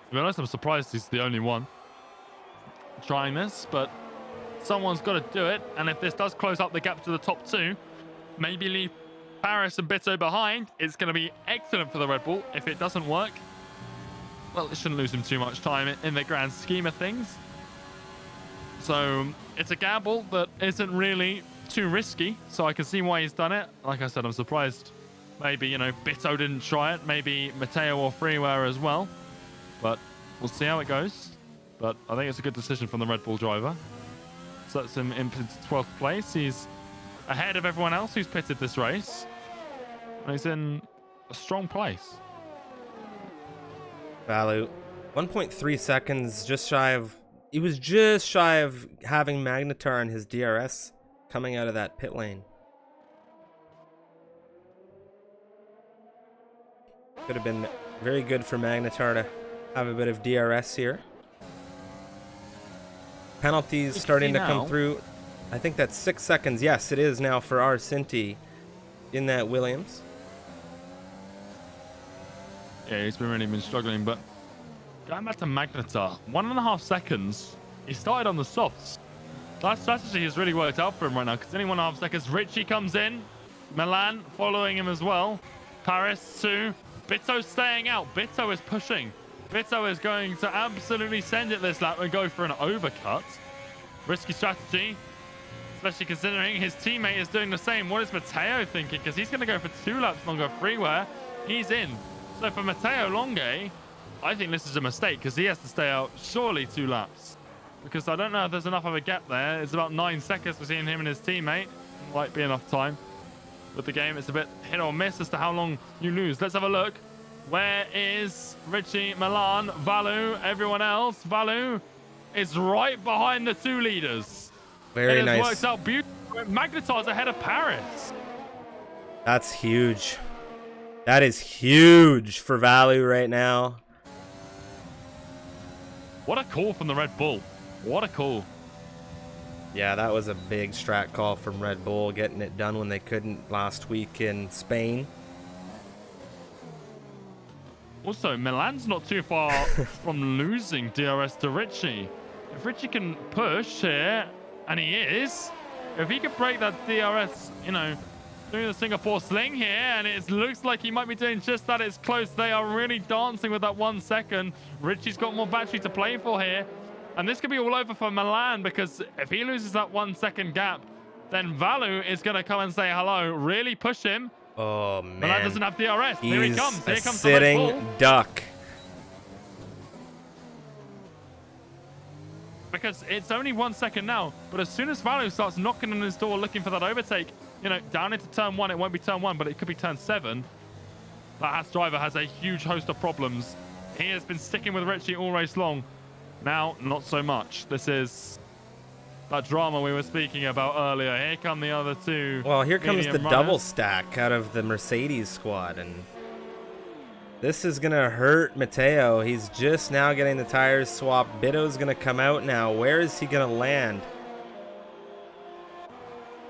To be honest, I'm surprised he's the only one trying this, but someone's got to do it. And if this does close up the gap to the top 2, maybe leave Paris and Bito behind, it's going to be excellent for the Red Bull. If it doesn't work, well, it shouldn't lose him too much time in the grand scheme of things. So it's a gamble that isn't really too risky, so I can see why he's done it. Like I said, I'm surprised maybe, you know, Bito didn't try it, maybe Matteo or Freeware as well, but we'll see how it goes. But I think it's a good decision from the Red Bull driver. Sets him in 12th place. He's ahead of everyone else who's pitted this race, and he's in a strong place. Value 1.3 seconds, just shy of, he was just shy of having Magnetar in his DRS coming out of that pit lane. Could have been very good for Magnetar to have a bit of DRS here. Penalties starting to come through. I think that's 6 seconds. Yes, it is now for our Sinti in that Williams. Yeah, he's really been struggling, but going back to Magnetar, 1.5 seconds. He started on the softs. That strategy has really worked out for him right now, because only 1.5 seconds. Richie comes in. Milan following him as well. Paris 2. Bito staying out. Bito is pushing. Bito is going to absolutely send it this lap and go for an overcut. Risky strategy, especially considering his teammate is doing the same. What is Matteo thinking? Because he's going to go for 2 laps longer. Freeware, he's in. So for Matteo Longe, I think this is a mistake, because he has to stay out surely 2 laps. Because I don't know if there's enough of a gap there. It's about 9 seconds between him and his teammate. Might be enough time. with the game. It's a bit hit or miss as to how long you lose. Let's have a look. Where is Richie, Milan, Valu, everyone else? Valu is right behind the 2 leaders. Very it has nice. worked out beautifully. Magnetar's ahead of Paris. That's huge. That is huge for Valu right now. What a call from the Red Bull. What a call. Yeah, that was a big strat call from Red Bull, getting it done when they couldn't last week in Spain. Also, Milan's not too far from losing DRS to Richie. If Richie can push here, and he is, if he can break that DRS, you know, doing the Singapore sling here, and it looks like he might be doing just that. It's close. They are really dancing with that 1 second. Richie's got more battery to play for here. And this could be all over for Milan, because if he loses that 1 second gap, then Valu is going to come and say hello, really push him. Oh, man. Milan doesn't have DRS. Here he comes. Here comes the sitting Red Bull. duck. Because it's only 1 second now, but as soon as Valu starts knocking on his door looking for that overtake, you know, down into turn 1, it won't be turn 1, but it could be turn 7. That Haas driver has a huge host of problems. He has been sticking with Richie all race long. Now, not so much. This is that drama we were speaking about earlier. Here come the other 2. Well, here comes the medium double runners. stack out of the Mercedes squad, and this is gonna hurt Matteo. He's just now getting the tires swapped. Bitto's gonna come out now. Where is he gonna land?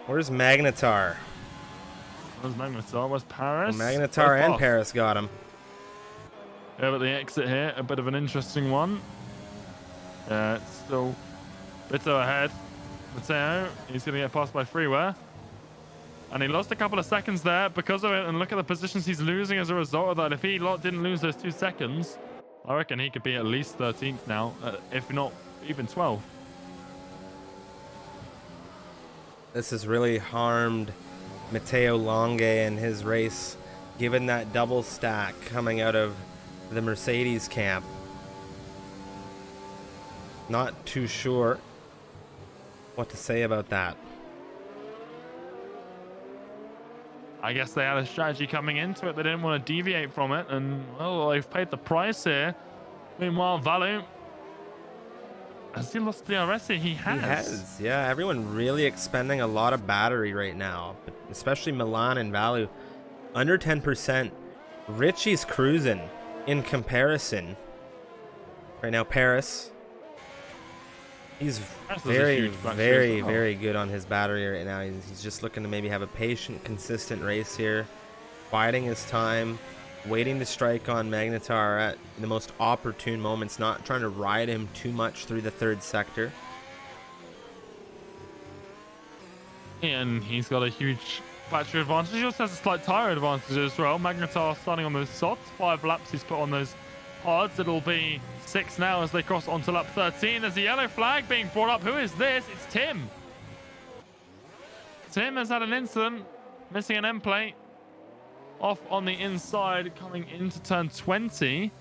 Where's Magnetar? Where's Magnetar? Where's Paris? Well, Magnetar and off? Paris got him. Yeah, but the exit here, a bit of an interesting one. Yeah, it's still Bitto ahead. Matteo, he's going to get passed by Freeware. And he lost a couple of seconds there because of it. And look at the positions he's losing as a result of that. If he didn't lose those 2 seconds, I reckon he could be at least 13th now, if not even 12th. This has really harmed Matteo Longe in his race, given that double stack coming out of the Mercedes camp. Not too sure what to say about that. I guess they had a strategy coming into it. They didn't want to deviate from it. And, well, they've paid the price here. Meanwhile, Valu, has he lost DRS here? He has. He has, yeah. Everyone really expending a lot of battery right now, but especially Milan and Valu. Under 10%. Richie's cruising in comparison. Right now, Paris. He's very, very, very good on his battery right now. He's just looking to maybe have a patient, consistent race here. Biding his time. Waiting to strike on Magnetar at the most opportune moments. Not trying to ride him too much through the 3rd sector. And he's got a huge battery advantage. He also has a slight tire advantage as well. Magnetar starting on those softs. 5 laps he's put on those hards. It'll be 6 now as they cross onto lap 13. There's a yellow flag being brought up. Who is this? It's Tim. Tim has had an incident, missing an end plate. Off on the inside, coming into turn 20.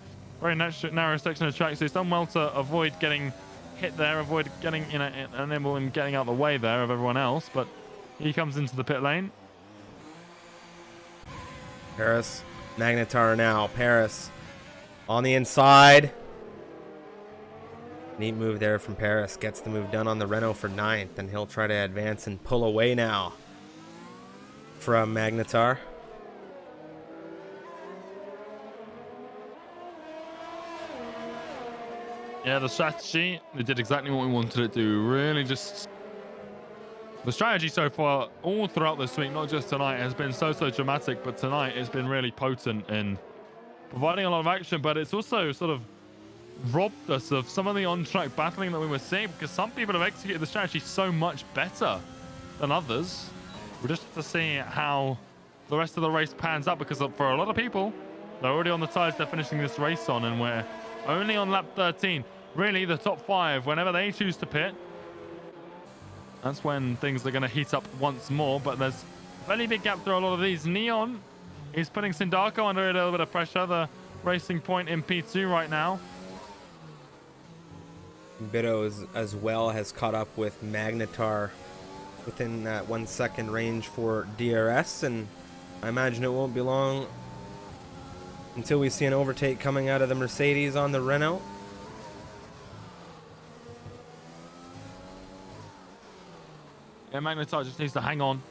Very narrow section of track, so he's done well to avoid getting hit there, avoid getting, you know, enable him getting out the way there of everyone else. But he comes into the pit lane. Paris, Magnetar now. Paris on the inside. Neat move there from Paris. Gets the move done on the Renault for 9th, and he'll try to advance and pull away now from Magnetar. Yeah, the strategy, they did exactly what we wanted it to do. Really just... The strategy so far, all throughout this week, not just tonight, has been so dramatic, but tonight it's been really potent in providing a lot of action, but it's also sort of robbed us of some of the on-track battling that we were seeing, because some people have executed the strategy so much better than others. We'll just have to see how the rest of the race pans out, because for a lot of people, they're already on the tires they're finishing this race on, and we're only on lap 13. Really, the top 5, whenever they choose to pit, that's when things are going to heat up once more. But there's a fairly big gap through a lot of these. Neon is putting Sindako under a little bit of pressure. The Racing Point in P2 right now. Bitto as well has caught up with Magnetar within that 1 second range for DRS, and I imagine it won't be long until we see an overtake coming out of the Mercedes on the Renault. Yeah, Magnetar just needs to hang on.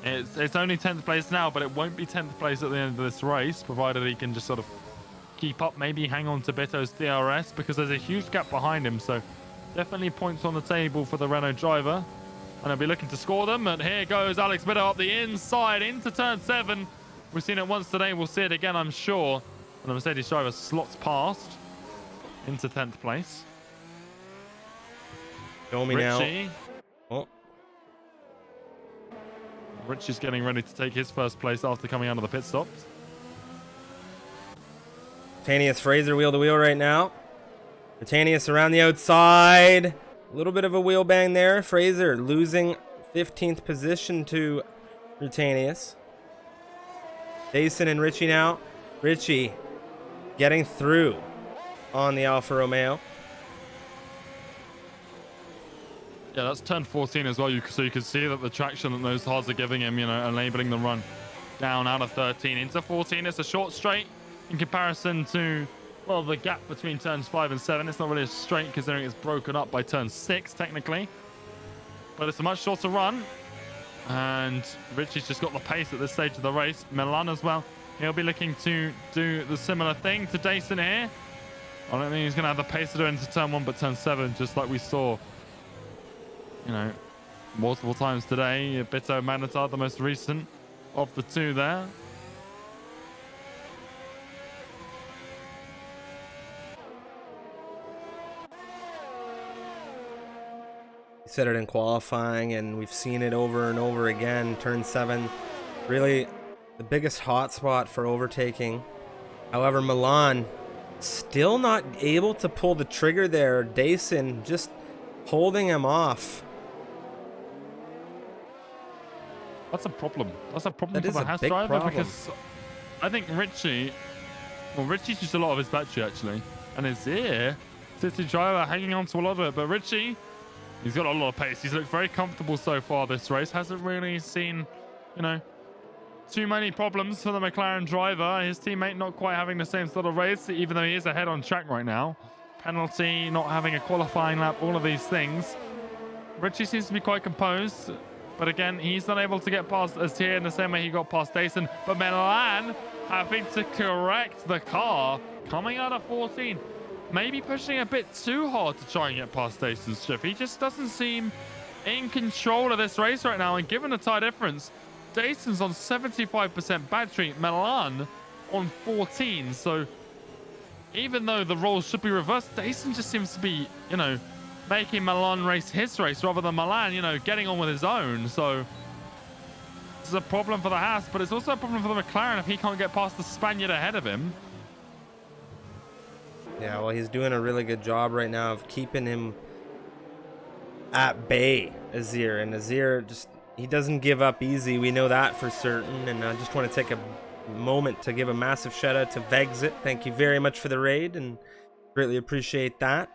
It's only 10th place now, but it won't be 10th place at the end of this race, provided he can just sort of keep up, maybe hang on to Bito's DRS, because there's a huge gap behind him. So definitely points on the table for the Renault driver, and he'll be looking to score them. And here goes Alex Bito up the inside into turn 7. We've seen it once today, we'll see it again, I'm sure. And the Mercedes driver slots past into 10th place. Show me Richie. now. Oh. Richie's getting ready to take his first place after coming out of the pit stops. Britannius Fraser wheel to wheel right now. Britannius around the outside. A little bit of a wheel bang there. Fraser losing 15th position to Britannius. Jason and Richie now. Richie getting through on the Alfa Romeo. Yeah, that's turn 14 as well. So you can see that the traction that those hards are giving him, you know, enabling the run down out of 13 into 14. It's a short straight in comparison to, well, the gap between turns 5 and 7. It's not really a straight considering it's broken up by turn 6 technically, but it's a much shorter run. And Richie's just got the pace at this stage of the race. Milan as well. He'll be looking to do the similar thing to Jason here. I don't think he's going to have the pace to do it into turn 1, but turn 7, just like we saw, you know, multiple times today. Bito and Magnetar, the most recent of the two there. He said it in qualifying, and we've seen it over and over again. Turn 7, really the biggest hotspot for overtaking. However, Milan still not able to pull the trigger there. Dason just holding him off. That's a problem. That's a problem for the Haas big driver, problem. because I think Richie's used a lot of his battery actually, and his ear City driver hanging on to a lot of it. But Richie, he's got a lot of pace. He's looked very comfortable so far this race. Hasn't really seen, you know, too many problems for the McLaren driver. His teammate not quite having the same sort of race, even though he is ahead on track right now. Penalty, not having a qualifying lap, all of these things. Richie seems to be quite composed. But again, he's not able to get past Azir in the same way he got past Dason. But Milan having to correct the car coming out of 14. Maybe pushing a bit too hard to try and get past Dason's shift. He just doesn't seem in control of this race right now. And given the tire difference, Dason's on 75% battery, Milan on 14. So even though the roles should be reversed, Dason just seems to be, you know, making Milan race his race rather than Milan, you know, getting on with his own. So this is a problem for the Haas, but it's also a problem for the McLaren if he can't get past the Spaniard ahead of him. Yeah, well, he's doing a really good job right now of keeping him at bay, Azir. And Azir just, he doesn't give up easy. We know that for certain. And I just want to take a moment to give a massive shout out to Vexit. Thank you very much for the raid and greatly appreciate that.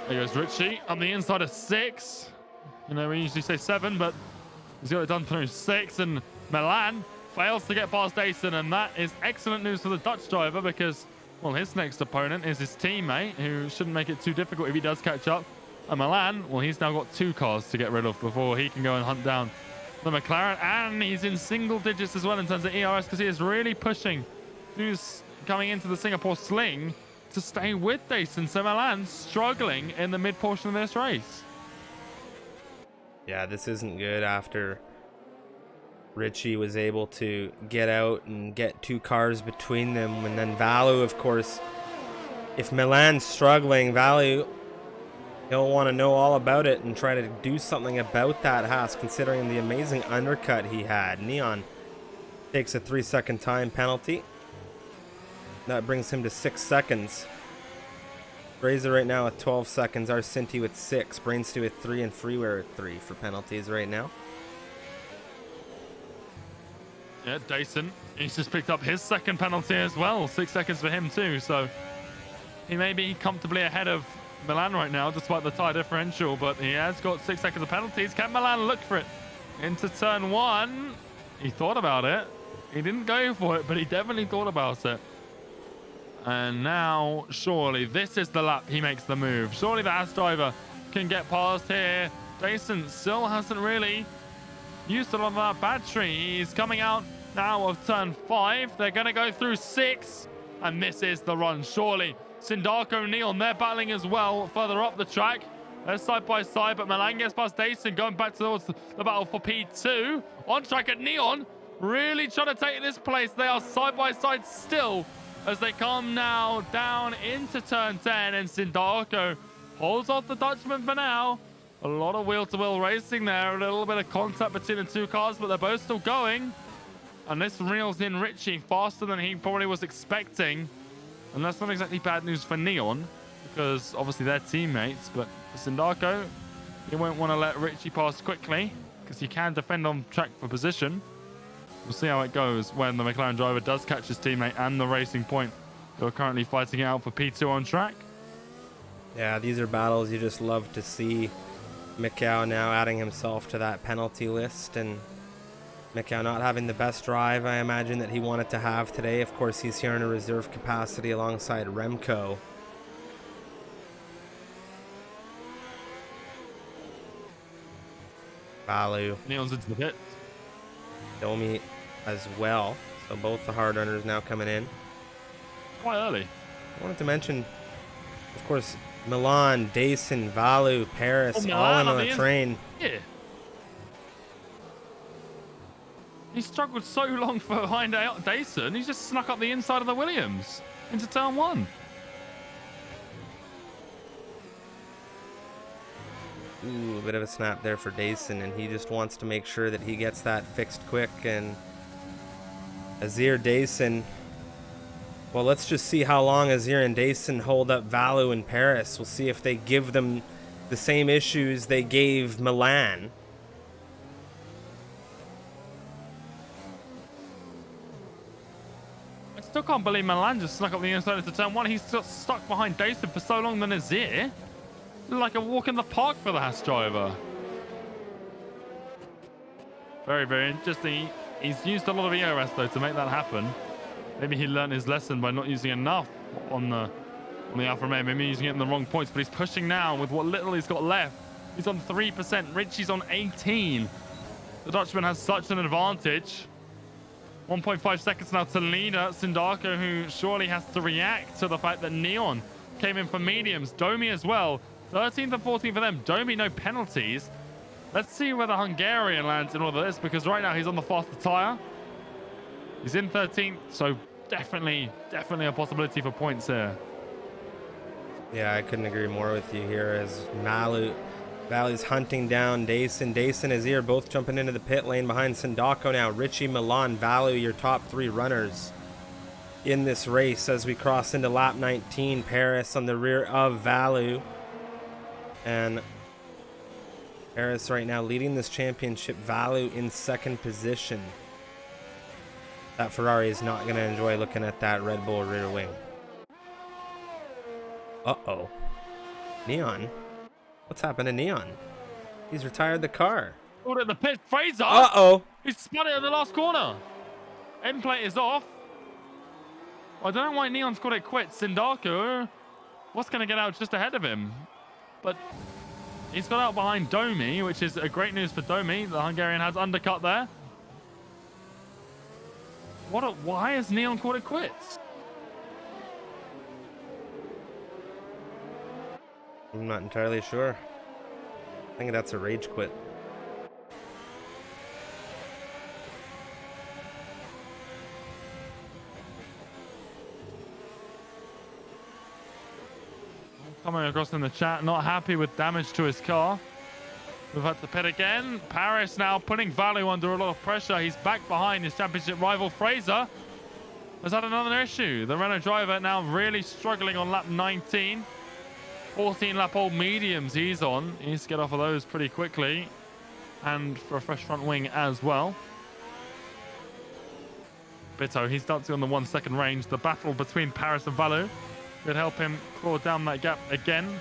There goes Richie on the inside of 6. You know, we usually say 7, but he's got it done through 6. And Milan fails to get past Dason, and that is excellent news for the Dutch driver because, well, his next opponent is his teammate, who shouldn't make it too difficult if he does catch up. And Milan, well, he's now got 2 cars to get rid of before he can go and hunt down the McLaren. And he's in single digits as well in terms of ERS because he is really pushing who's coming into the Singapore sling to stay with Dason. So Milan struggling in the mid portion of this race. Yeah, this isn't good after Richie was able to get out and get 2 cars between them. And then Valu, of course, if Milan's struggling, Valu, he'll want to know all about it and try to do something about that Haas, considering the amazing undercut he had. Neon takes a 3-second time penalty. That brings him to 6 seconds. Fraser right now with 12 seconds. Arcinti with 6. Brainstew with 3. And Freeware with 3 for penalties right now. Yeah, Dason, he's just picked up his second penalty as well. 6 seconds for him too. So he may be comfortably ahead of Milan right now, despite the tyre differential, but he has got 6 seconds of penalties. Can Milan look for it into turn 1? He thought about it. He didn't go for it, but he definitely thought about it. And now, surely, this is the lap he makes the move. Surely the AEST driver can get past here. Jason still hasn't really used a lot of that battery. He's coming out now of turn 5. They're going to go through 6. And this is the run, surely. Sindako, Neon, they're battling as well further up the track. They're side by side, but Milan gets past Dason, going back towards the battle for P2. On track at Neon, really trying to take this place. They are side by side still as they come now down into turn 10, and Sindako holds off the Dutchman for now. A lot of wheel-to-wheel racing there, a little bit of contact between the two cars, but they're both still going. And this reels in Richie faster than he probably was expecting. And that's not exactly bad news for Neon, because obviously they're teammates, but for Sindako, you won't want to let Richie pass quickly, because he can defend on track for position. We'll see how it goes when the McLaren driver does catch his teammate and the Racing Point, who are currently fighting it out for P2 on track. Yeah, these are battles you just love to see. Mikau now adding himself to that penalty list, and Mikau not having the best drive I imagine that he wanted to have today. Of course, he's here in a reserve capacity alongside Remco. Balu. Neon's into the pit. Domi as well. So both the hard runners now coming in. Quite early. I wanted to mention, of course, Milan, Dason, Valu, Paris, all in on the train. Yeah. He struggled so long behind Dason, he's just snuck up the inside of the Williams into turn 1. Ooh, a bit of a snap there for Dason, and he just wants to make sure that he gets that fixed quick. And Azir, Dason, well, let's just see how long Azir and Dason hold up Valu in Paris. We'll see if they give them the same issues they gave Milan. I still can't believe Milan just snuck up the inside into turn 1. He's still stuck behind Dason for so long than Azir. Like a walk in the park for the Haas driver. Very, very interesting. He's used a lot of EOS though to make that happen. Maybe he learned his lesson by not using enough on the Alfa Romeo. Maybe using it in the wrong points, but he's pushing now with what little he's got left. He's on 3%. Richie's on 18. The Dutchman has such an advantage. 1.5 seconds now to leader Sindako, who surely has to react to the fact that Neon came in for mediums. Domi as well. 13th and 14th for them. Domi, no penalties. Let's see where the Hungarian lands in all of this, because right now he's on the faster tyre. He's in 13th, so definitely a possibility for points here. Yeah, I couldn't agree more with you here as Valu's hunting down Dason. Dason and Azir both jumping into the pit lane behind Sindako now. Richie, Milan, Valu, your top 3 runners in this race as we cross into lap 19. Paris on the rear of Valu. And Paris right now leading this championship. Valu in 2nd position. That Ferrari is not going to enjoy looking at that Red Bull rear wing. Uh-oh. Neon? What's happened to Neon? He's retired the car. Caught at the pit. Fraser! Uh-oh. He spun it in the last corner. End plate is off. I don't know why Neon's got it quit. Sindako, what's going to get out just ahead of him? But he's got out behind Domi, which is a great news for Domi. The Hungarian has undercut there. Why has Neon called it quits? I'm not entirely sure. I think that's a rage quit. Coming across in the chat, not happy with damage to his car. We've had to pit again. Paris now putting Valu under a lot of pressure. He's back behind his championship rival Fraser. Has had another issue. The Renault driver now really struggling on lap 19. 14 lap old mediums he's on. He needs to get off of those pretty quickly. And for a fresh front wing as well. Bitto, he's dancing on the 1 second range. The battle between Paris and Valu could help him claw down that gap again.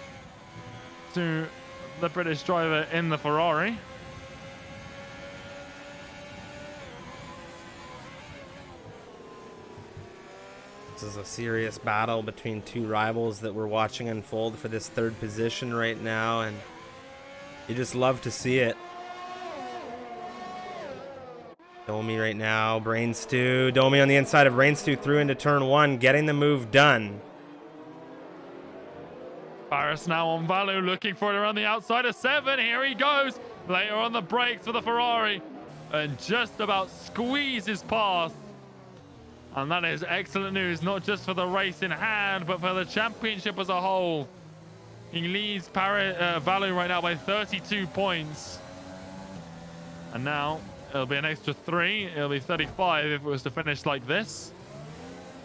to the British driver in the Ferrari. This is a serious battle between two rivals that we're watching unfold for this third position right now, and you just love to see it. Domi right now, Brain Stew. Domi on the inside of Brain Stew through into turn one, getting the move done. Paris now on Valu, looking for it around the outside of 7. Here he goes. Later on the brakes for the Ferrari, and just about squeezes past. And that is excellent news, not just for the race in hand, but for the championship as a whole. He leads Valu right now by 32 points. And now it'll be an extra 3. It'll be 35 if it was to finish like this.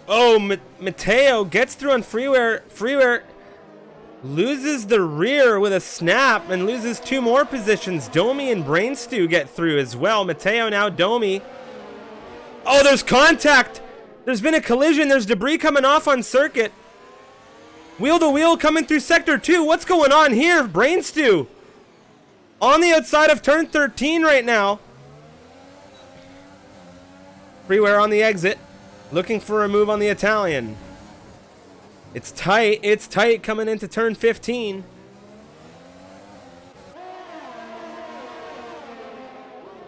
Oh, Matteo gets through on Freeware. Freeware loses the rear with a snap and loses 2 more positions. Domi and Brain Stew get through as well. Matteo now, Domi. Oh, there's contact. There's been a collision. There's debris coming off on circuit. Wheel to wheel coming through sector 2. What's going on here? Brain Stew on the outside of turn 13 right now. Freeware on the exit, looking for a move on the Italian. It's tight. It's tight coming into turn 15.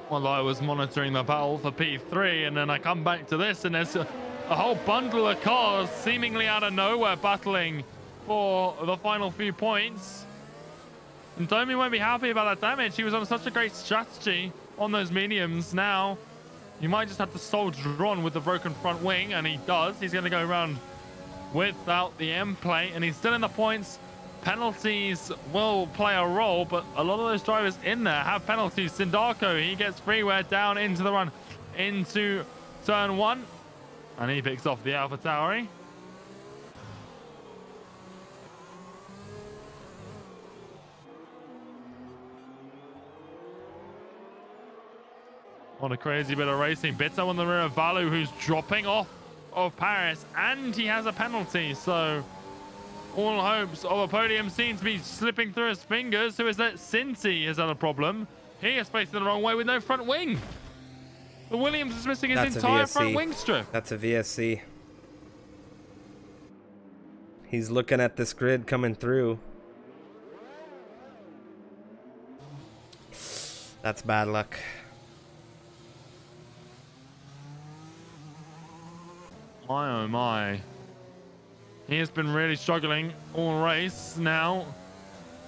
Well, I was monitoring the battle for P3, and then I come back to this, and there's a whole bundle of cars seemingly out of nowhere battling for the final few points. And Domi won't be happy about that damage. He was on such a great strategy on those mediums. Now, you might just have to soldier on with the broken front wing, and he does. He's going to go around without the M plate, and he's still in the points. Penalties will play a role, but a lot of those drivers in there have penalties. Sindarko, he gets Freeware down into the run into turn 1, and he picks off the AlphaTauri. What a crazy bit of racing. Bitto on the rear of Valu, who's dropping off of Paris, and he has a penalty, so all hopes of a podium seem to be slipping through his fingers. Who is that? Cincy has had a problem. He is facing the wrong way with no front wing. The Williams is missing his entire front wing strip. That's a VSC. He's looking at this grid coming through. That's bad luck. My oh my. He has been really struggling all race now.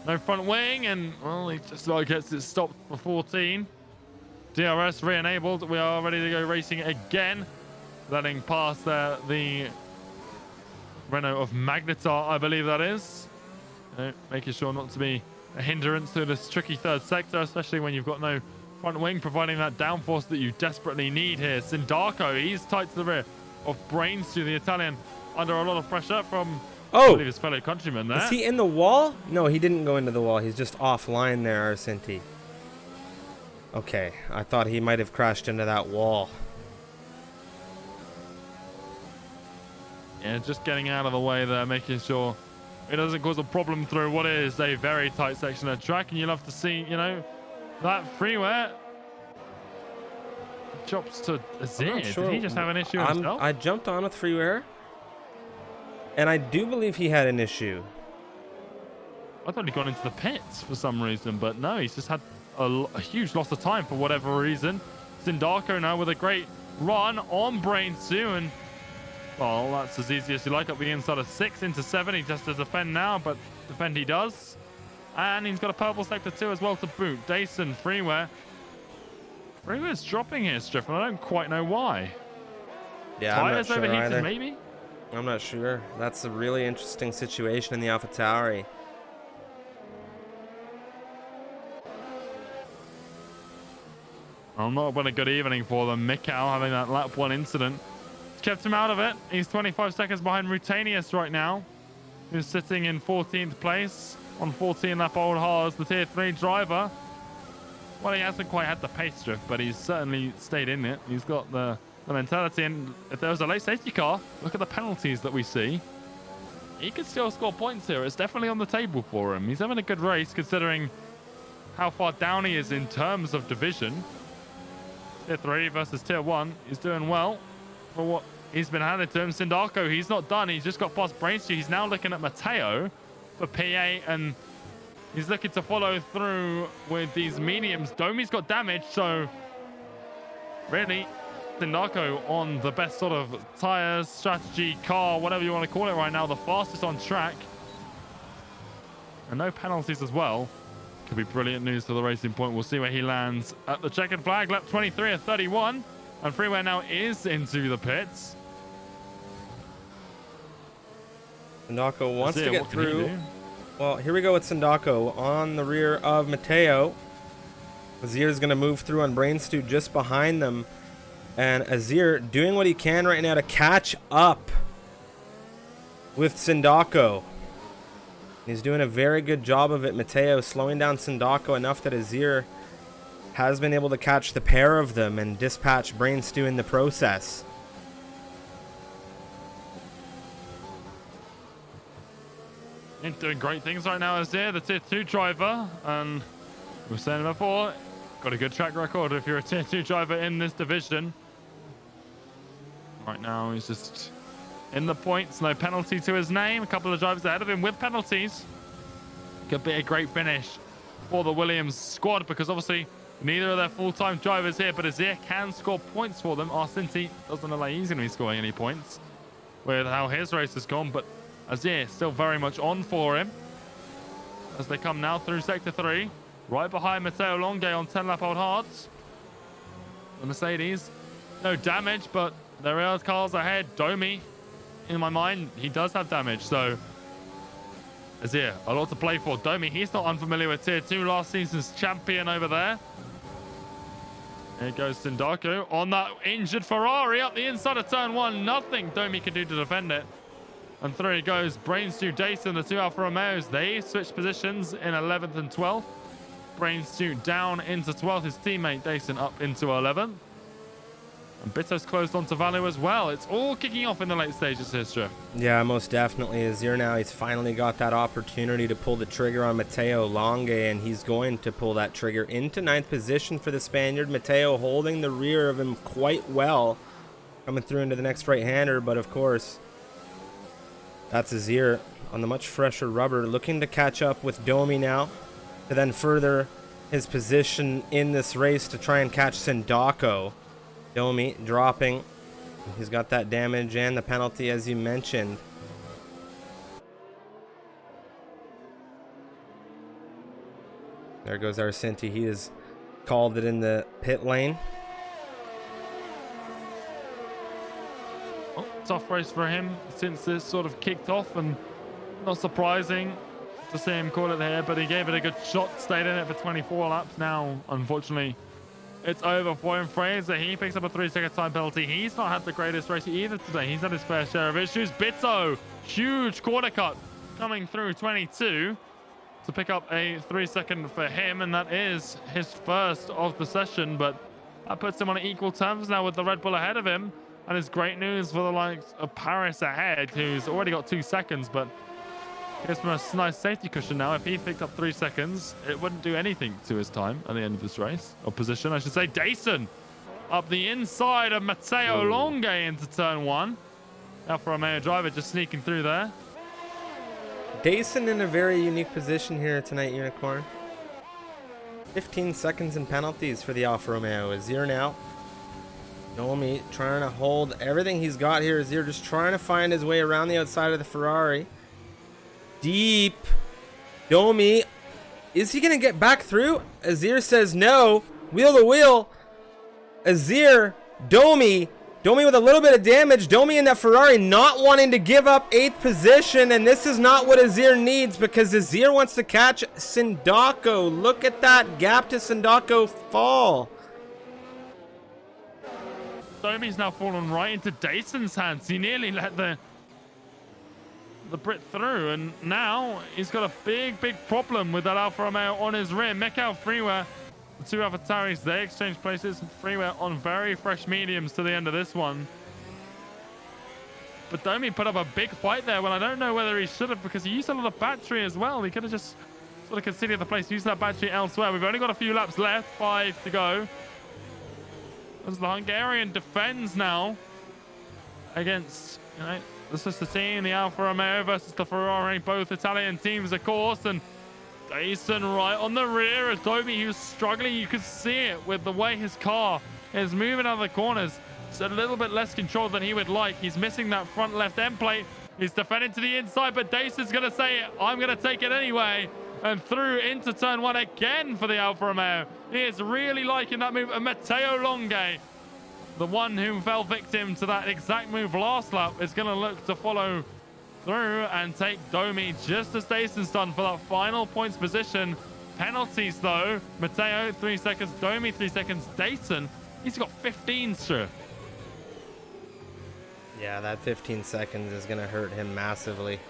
No front wing, and well, he just about gets it stopped for 14. DRS re-enabled. We are ready to go racing again. Letting past the Renault of Magnetar, I believe that is. Making sure not to be a hindrance to this tricky third sector, especially when you've got no front wing, providing that downforce that you desperately need here. Sindarko, he's tight to the rear of Brains to the Italian, under a lot of pressure from I believe his fellow countryman there. Is he in the wall? No, he didn't go into the wall. He's just offline there, Arcenti. Okay, I thought he might have crashed into that wall. Yeah, just getting out of the way there, making sure it doesn't cause a problem through what is a very tight section of track. And you'll have to see, you know, that Freeware chops to Azir. Sure. Did he just have an issue himself? I jumped on with Freeware, and I do believe he had an issue. I thought he'd gone into the pits for some reason, but no, he's just had a huge loss of time for whatever reason. Sindarko now with a great run on Brain 2, and well, that's as easy as you like up the inside of 6 into 7. He just does defend now, but defend he does. And he's got a purple sector 2 as well to boot. Dason, Freeware. Freeware's dropping here, Striff, and I don't quite know why. Yeah, Tires I'm not sure overheated, either. maybe? I'm not sure. That's a really interesting situation in the AlphaTauri. Well, not been a good evening for them. Mikau having that lap 1 incident. Kept him out of it. He's 25 seconds behind Rutanius right now, who's sitting in 14th place on 14 lap old Haas, the tier 3 driver. Well, he hasn't quite had the pace drift, but he's certainly stayed in it. He's got the mentality, and if there was a late safety car, look at the penalties that we see. he could still score points here. It's definitely on the table for him. He's having a good race considering how far down he is in terms of division. Tier 3 versus Tier 1. He's doing well for what he's been handed to him. Sindako, he's not done. He's just got past Brainstew. He's now looking at Mateo for PA, and he's looking to follow through with these mediums. Domi's got damage, so really, Sindako on the best sort of tires, strategy, car, whatever you want to call it right now, the fastest on track. And no penalties as well. Could be brilliant news for the Racing Point. We'll see where he lands at the checkered flag. Lap 23 of 31. And Freeway now is into the pits. Sindako wants to get through. Well, here we go with Sindako on the rear of Mateo. Azir is going to move through on Brainstew just behind them. And Azir doing what he can right now to catch up with Sindako. He's doing a very good job of it. Mateo slowing down Sindako enough that Azir has been able to catch the pair of them and dispatch Brainstew in the process. He's doing great things right now, Azir, the Tier 2 driver. And we were saying before, got a good track record if you're a Tier 2 driver in this division. Right now, he's just in the points, no penalty to his name. A couple of drivers ahead of him with penalties. Could be a great finish for the Williams squad because obviously neither of their full-time drivers here, but Azir can score points for them. Arsinti doesn't look like he's going to be scoring any points with how his race has gone, but Azir still very much on for him as they come now through Sector 3. Right behind Matteo Longe on 10-lap old hards. The Mercedes, no damage, but there are cars ahead. Domi, in my mind, he does have damage, so Azir, a lot to play for. Domi, he's not unfamiliar with Tier 2, last season's champion over there. Here goes Sindako on that injured Ferrari up the inside of turn 1. Nothing Domi can do to defend it. And through he goes. Brainstew, Dason, the two Alfa Romeos, they switch positions in 11th and 12th. Brainstew down into 12th. His teammate Dason up into 11th. And Bitto's closed onto Valu as well. It's all kicking off in the late stages here, Striff. Yeah, most definitely. Azir now, he's finally got that opportunity to pull the trigger on Matteo Longe, and he's going to pull that trigger into 9th position for the Spaniard. Matteo holding the rear of him quite well, coming through into the next right-hander, but of course, that's Azir on the much fresher rubber, looking to catch up with Domi now, to then further his position in this race to try and catch Sindako. Domi dropping. He's got that damage and the penalty, as you mentioned. There goes Arsinti. He has called it in the pit lane. Oh, tough race for him since this sort of kicked off, and not surprising to see him call it there, but he gave it a good shot, stayed in it for 24 laps. Now, unfortunately, it's over for him. Fraser, he picks up a 3-second time penalty. He's not had the greatest race either today. He's had his fair share of issues. Bitto, huge quarter cut coming through 22 to pick up a 3-second for him, and that is his first of the session, but that puts him on equal terms now with the Red Bull ahead of him, and it's great news for the likes of Paris ahead, who's already got 2 seconds, but gives him a nice safety cushion now. If he picked up 3 seconds, it wouldn't do anything to his time at the end of this race, or position, I should say. Dason up the inside of Matteo Longe into turn 1. Alfa Romeo driver just sneaking through there. Dason in a very unique position here tonight, Unicorn. 15 seconds in penalties for the Alfa Romeo. Azir now. Domi trying to hold everything he's got here. Azir just trying to find his way around the outside of the Ferrari. Deep. Domi. Is he going to get back through? Azir says no. Wheel to wheel. Azir. Domi. Domi with a little bit of damage. Domi in that Ferrari not wanting to give up 8th position. And this is not what Azir needs, because Azir wants to catch Sindako. Look at that gap to Sindako fall. Domi's now fallen right into Dason's hands. He nearly let the Brit through, and now he's got a big problem with that Alfa Romeo on his rear. Mikhail Freeware, the two AlphaTauris, they exchange places. Freeware on very fresh mediums to the end of this one. But Domi put up a big fight there when I don't know whether he should have, because he used a lot of battery as well. He could have just sort of considered the place, use that battery elsewhere. We've only got a few laps left, 5 to go. As the Hungarian defends now against, you know, the sister team, the Alfa Romeo versus the Ferrari, both Italian teams, of course. And Jason right on the rear of Domi. He was struggling. You could see it with the way his car is moving out of the corners. It's a little bit less control than he would like. He's missing that front left end plate. He's defending to the inside, but Jason's going to say, I'm going to take it anyway. And through into turn 1 again for the Alfa Romeo. He is really liking that move. And Matteo Longhe, the one who fell victim to that exact move last lap, is going to look to follow through and take Domi just as Jason's done for that final points position. Penalties though. Matteo 3 seconds, Domi 3 seconds, Jason, he's got 15, sir. Yeah, that 15 seconds is going to hurt him massively.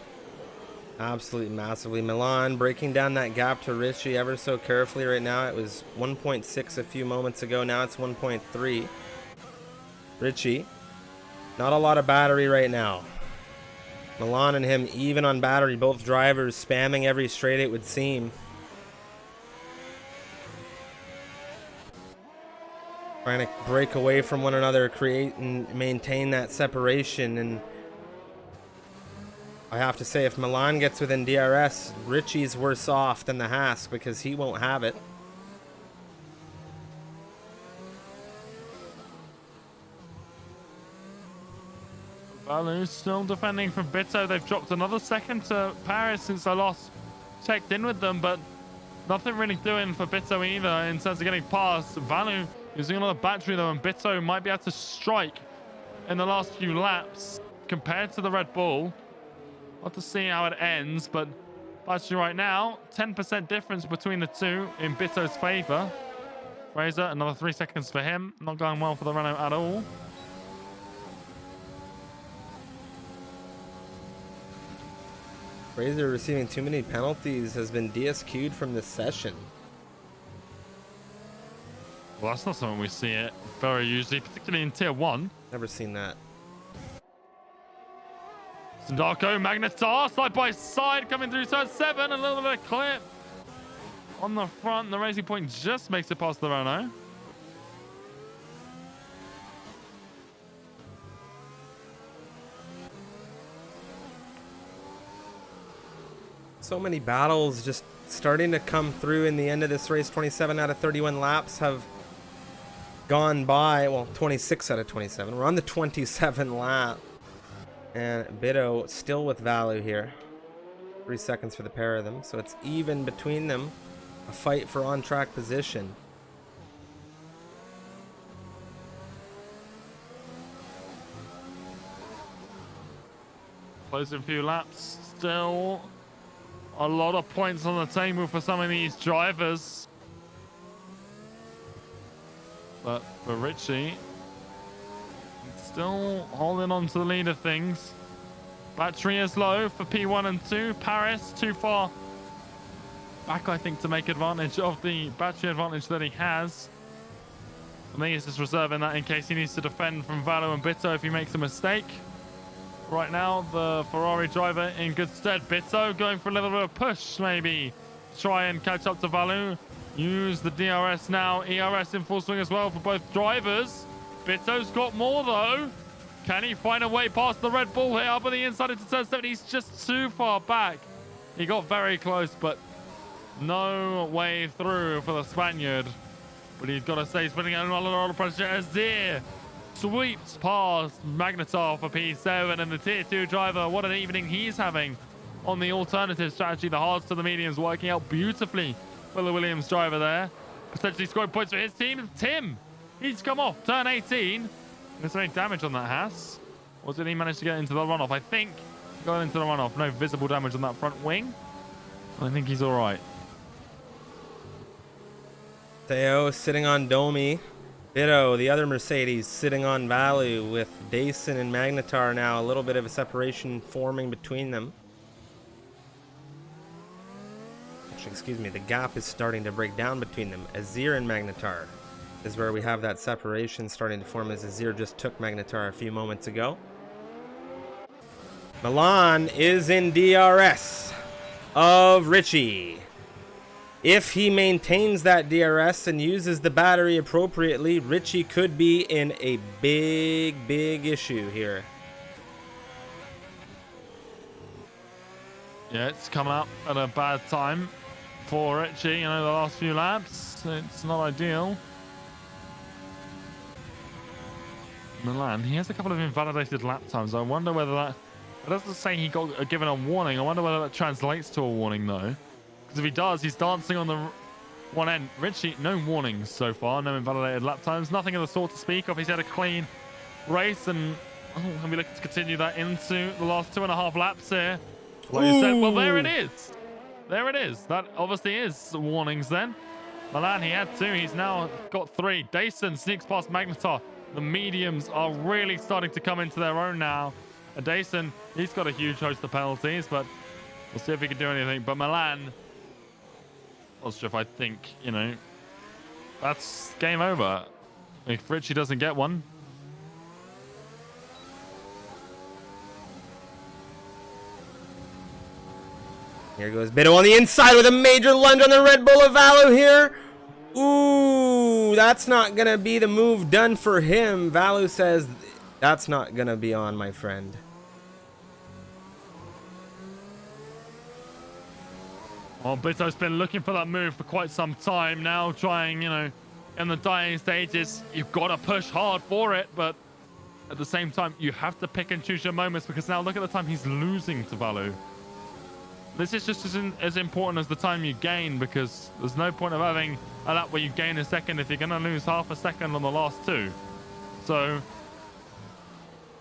Absolutely massively. Milan breaking down that gap to Richie ever so carefully right now. It was 1.6 a few moments ago. Now it's 1.3. Richie, not a lot of battery right now. Milan and him even on battery. Both drivers spamming every straight, it would seem. Trying to break away from one another, create and maintain that separation. And I have to say, if Milan gets within DRS, Richie's worse off than the Hask because he won't have it. Valu still defending from Bitto. They've dropped another second to Paris since I last checked in with them, but nothing really doing for Bitto either in terms of getting past. Valu using another battery though, and Bitto might be able to strike in the last few laps compared to the Red Bull. We'll have to see how it ends, but battery right now, 10% difference between the two in Bitto's favor. Fraser, another 3 seconds for him. Not going well for the Renault at all. Fraser receiving too many penalties, has been DSQ'd from this session. Well, that's not something we see it very usually, particularly in Tier 1. Never seen that. Darko, Magnetar, side by side, coming through turn 7. A little bit of clip on the front. The Racing Point just makes it past the Renault. So many battles just starting to come through in the end of this race. 27 out of 31 laps have gone by. Well, 26 out of 27. We're on the 27 lap. And Bitto still with Valu here. 3 seconds for the pair of them. So it's even between them. A fight for on-track position. Closing few laps. Still a lot of points on the table for some of these drivers. But for Richie, still holding on to the lead of things. Battery is low for P1 and 2. Paris too far back, I think, to make advantage of the battery advantage that he has. I think he's just reserving that in case he needs to defend from Valu and Bitto if he makes a mistake. Right now, the Ferrari driver in good stead. Bitto going for a little bit of push, maybe. Try and catch up to Valu. Use the DRS now. ERS in full swing as well for both drivers. Bitto's got more, though. Can he find a way past the Red Bull here up on the inside into turn 7? He's just too far back. He got very close, but no way through for the Spaniard. But he's got to say, he's putting a lot of pressure. Azir sweeps past Magnetar for P7, and the Tier 2 driver, what an evening he's having on the alternative strategy. The hards to the mediums working out beautifully for the Williams driver there. Potentially scoring points for his team. Tim, he's come off turn 18. Is there any damage on that Haas? Or did he manage to get into the runoff? I think he got into the runoff. No visible damage on that front wing. I think he's all right. Theo sitting on Domi. Bitto, the other Mercedes, sitting on Valu with Dason and Magnetar now. A little bit of a separation forming between them. Actually, excuse me, the gap is starting to break down between them. Azir and Magnetar is where we have that separation starting to form as Azir just took Magnetar a few moments ago. Milan is in DRS of Richie. If he maintains that DRS and uses the battery appropriately, Richie could be in a big issue here. Yeah, it's come up at a bad time for Richie. You know, the last few laps, it's not ideal. Milan, he has a couple of invalidated lap times. I wonder whether that... It doesn't say he got given a warning. I wonder whether that translates to a warning, though. Because if he does, he's dancing on the one end. Richie, no warnings so far. No invalidated lap times. Nothing of the sort to speak of. He's had a clean race, and we'll be looking to continue that into the last 2.5 laps here. Like you said, well, there it is. There it is. That obviously is warnings then. Milan, he had 2. He's now got 3. Dayson sneaks past Magnetar. The mediums are really starting to come into their own now. And Dayson, he's got a huge host of penalties, but we'll see if he can do anything. But Milan, Ostrov, I think, you know, that's game over. If Richie doesn't get one. Here goes Bitto on the inside with a major lunge on the Red Bull of Valu here. Ooh, that's not going to be the move done for him. Valu says that's not going to be on, my friend. Well, Bitto's been looking for that move for quite some time now, trying, you know, in the dying stages. You've got to push hard for it, but at the same time, you have to pick and choose your moments, because now look at the time he's losing to Valu. This is just as important as the time you gain, because there's no point of having a lap where you gain a second if you're going to lose half a second on the last 2. So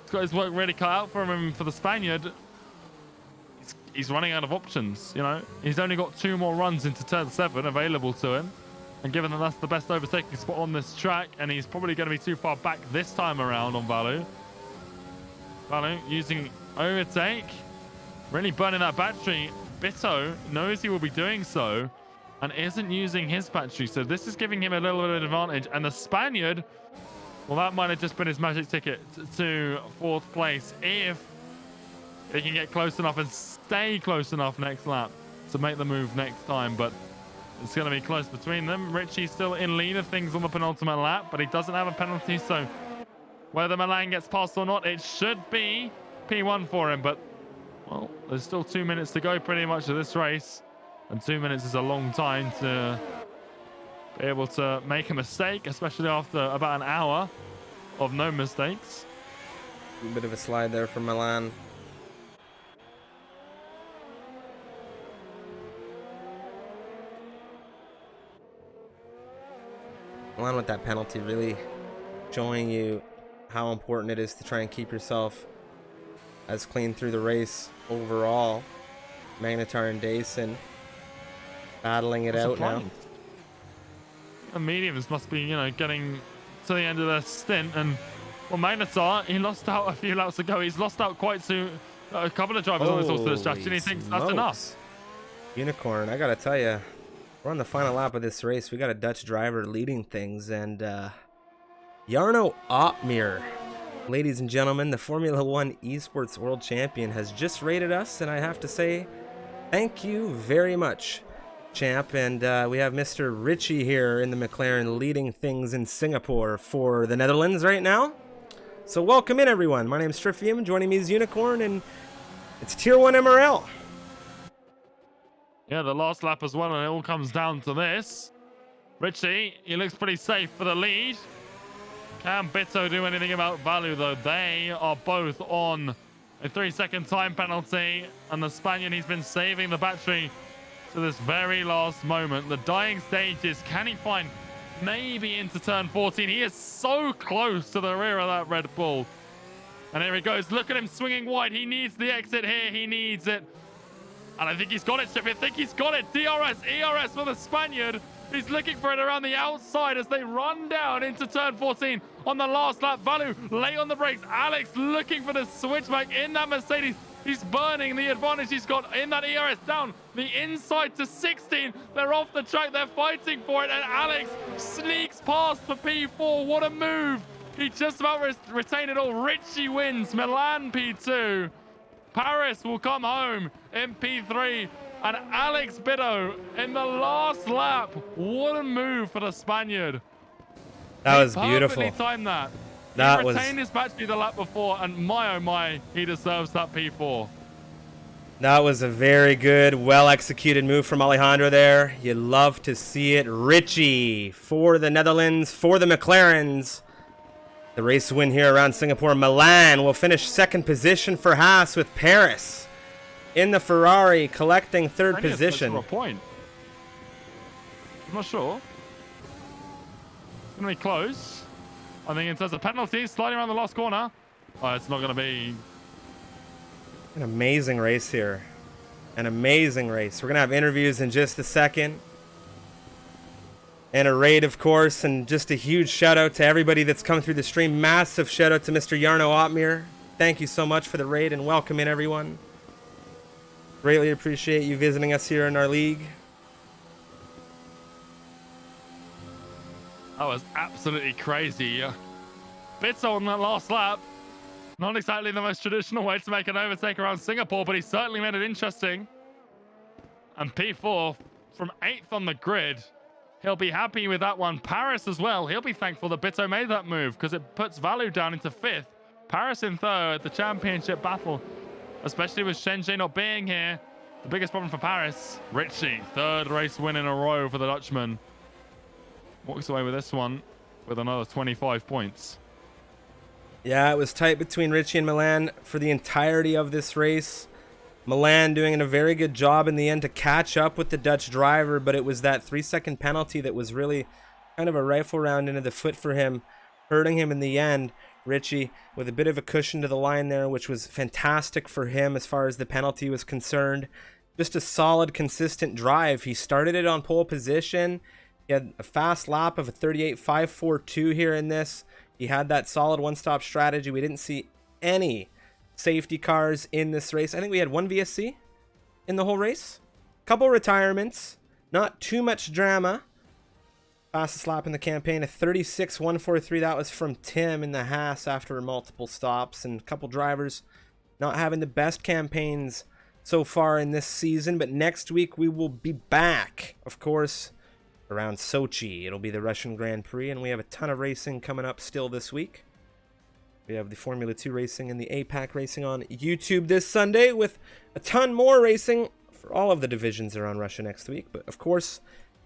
he's got his work really cut out for him. For the Spaniard, he's running out of options. You know, he's only got 2 more runs into turn 7 available to him, and given that that's the best overtaking spot on this track, and he's probably going to be too far back this time around on Valu. Valu using overtake, really burning that battery. Bitto knows he will be doing so and isn't using his battery, so this is giving him a little bit of advantage. And the Spaniard, well, that might have just been his magic ticket to 4th place if he can get close enough and stay close enough next lap to make the move next time. But it's going to be close between them. Richie's still in lead of things on the penultimate lap, but he doesn't have a penalty, so whether Milan gets past or not, it should be P1 for him. But well, there's still 2 minutes to go pretty much of this race, and 2 minutes is a long time to be able to make a mistake, especially after about an hour of no mistakes. A bit of a slide there for Milan. Milan with that penalty really showing you how important it is to try and keep yourself as clean through the race overall. Magnetar and Dayson battling it out now. The mediums must be, you know, getting to the end of their stint, and well, Magnetar, he lost out a few laps ago. He's lost out quite soon. A couple of drivers on this horse to the strategy, and he thinks that's enough. Unicorn, I gotta tell you, we're on the final lap of this race. We got a Dutch driver leading things, and Jarno Opmeer, ladies and gentlemen, the Formula 1 Esports World Champion, has just rated us, and I have to say thank you very much, champ. And we have Mr. Richie here in the McLaren leading things in Singapore for the Netherlands right now. So welcome in, everyone. My name is Striffium. Joining me is Unicorn, and it's Tier 1 MRL. Yeah, the last lap as well, and it all comes down to this. Richie, he looks pretty safe for the lead. Can Bitto do anything about Valu, though? They are both on a 3-second time penalty, and the Spaniard, he's been saving the battery to this very last moment. The dying stages, can he find maybe into turn 14? He is so close to the rear of that Red Bull. And here he goes. Look at him swinging wide. He needs the exit here. He needs it. And I think he's got it, Strip. I think he's got it. DRS, ERS for the Spaniard. He's looking for it around the outside as they run down into turn 14 on the last lap. Valu late on the brakes. Alex looking for the switchback in that Mercedes. He's burning the advantage he's got in that ERS down the inside to 16. They're off the track. They're fighting for it. And Alex sneaks past for P4. What a move. He just about retained it all. Richie wins. Milan P2. Paris will come home in P3, and Alex Biddo in the last lap. What a move for the Spaniard. That was Perfectly beautiful. timed that. That He was retained his match speed the lap before, and my oh my, he deserves that P4. That was a very good, well-executed move from Alejandro there. You love to see it. Richie for the Netherlands, for the McLarens. The race win here around Singapore. Milan will finish second position for Haas, with Paris in the Ferrari collecting third position. For a point. I'm not sure. It's going to be close. I think in terms of penalties, sliding around the last corner. Oh, it's not going to be... An amazing race here. An amazing race. We're going to have interviews in just a second. And a raid, of course. And just a huge shout out to everybody that's come through the stream. Massive shout out to Mr. Yarno Otmir. Thank you so much for the raid and welcome in, everyone. Greatly appreciate you visiting us here in our league. That was absolutely crazy. Bitso on that last lap. Not exactly the most traditional way to make an overtake around Singapore, but he certainly made it interesting. And P4 from 8th on the grid. He'll be happy with that one. Paris as well. He'll be thankful that Bitto made that move because it puts Value down into 5th. Paris in 3rd, the championship battle, especially with Shenji not being here. The biggest problem for Paris. Richie, 3rd race win in a row for the Dutchman. Walks away with this one with another 25 points. Yeah, it was tight between Richie and Milan for the entirety of this race. Milan doing a very good job in the end to catch up with the Dutch driver, but it was that 3-second penalty that was really kind of a rifle round into the foot for him, hurting him in the end. Richie with a bit of a cushion to the line there, which was fantastic for him as far as the penalty was concerned. Just a solid, consistent drive. He started it on pole position. He had a fast lap of a 38.542 here in this. He had that solid one-stop strategy. We didn't see any safety cars in this race. I think we had one VSC in the whole race. Couple retirements. Not too much drama. Fastest lap in the campaign, a 36.143. That was from Tim in the Haas after multiple stops. And a couple drivers not having the best campaigns so far in this season. But next week we will be back, of course, around Sochi. It'll be the Russian Grand Prix, and we have a ton of racing coming up still this week. We have the Formula 2 racing and the APAC racing on YouTube this Sunday, with a ton more racing for all of the divisions around Russia next week. But of course,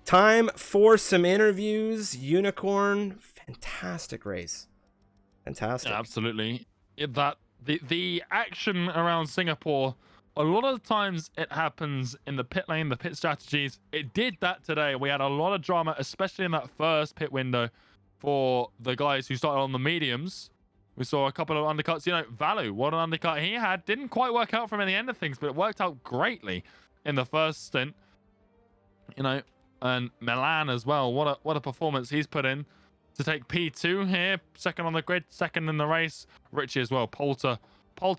time for some interviews. Unicorn, fantastic race. Fantastic. Yeah, absolutely. The action around Singapore, a lot of the times it happens in the pit lane, the pit strategies. It did that today. We had a lot of drama, especially in that first pit window for the guys who started on the mediums. We saw a couple of undercuts. You know, Valu, what an undercut he had. Didn't quite work out for him in the end of things, but it worked out greatly in the first stint. You know, and Milan as well. What a performance he's put in to take P2 here. Second on the grid, second in the race. Richie as well. Pole to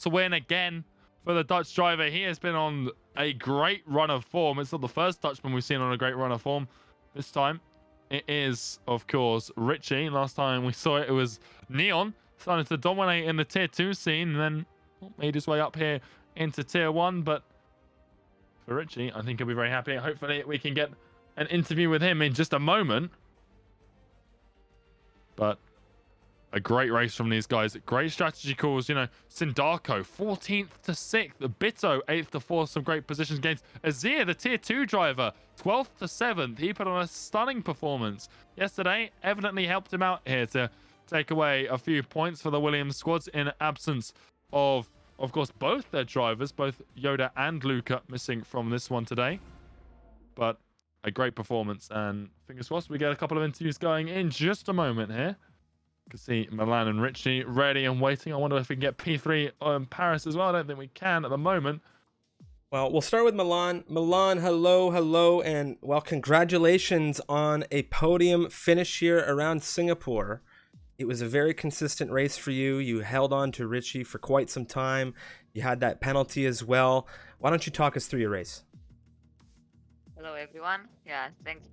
win again for the Dutch driver. He has been on a great run of form. It's not the first Dutchman we've seen on a great run of form. This time it is, of course, Richie. Last time we saw it, it was Neon starting to dominate in the tier 2 scene, and then made his way up here into tier 1. But for Richie, I think he'll be very happy. Hopefully we can get an interview with him in just a moment. But a great race from these guys. Great strategy calls. You know, Sindarko 14th to 6th. Bito 8th to 4th. Some great positions gains. Azir, the tier 2 driver, 12th to 7th. He put on a stunning performance yesterday. Evidently helped him out here to take away a few points for the Williams squads in absence of course, both their drivers, both Yoda and Luca, missing from this one today. But a great performance, and fingers crossed we get a couple of interviews going in just a moment here. You can see Milan and Richie ready and waiting. I wonder if we can get P3 in Paris as well. I don't think we can at the moment. Well, we'll start with Milan. Milan, hello, and well, congratulations on a podium finish here around Singapore. It was a very consistent race for you. You held on to Richie for quite some time. You had that penalty as well. Why don't you talk us through your race? Hello everyone. Yeah, thanks.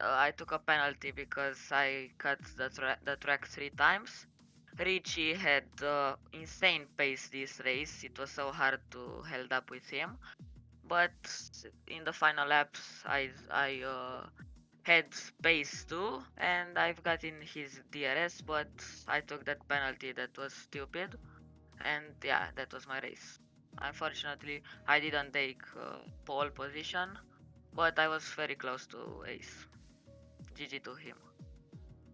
I took a penalty because I cut the track 3 times. Richie had insane pace this race. It was so hard to hold up with him. But in the final laps, I had pace too, and I've gotten his DRS, but I took that penalty that was stupid, and yeah, that was my race. Unfortunately, I didn't take pole position, but I was very close to ace. GG to him.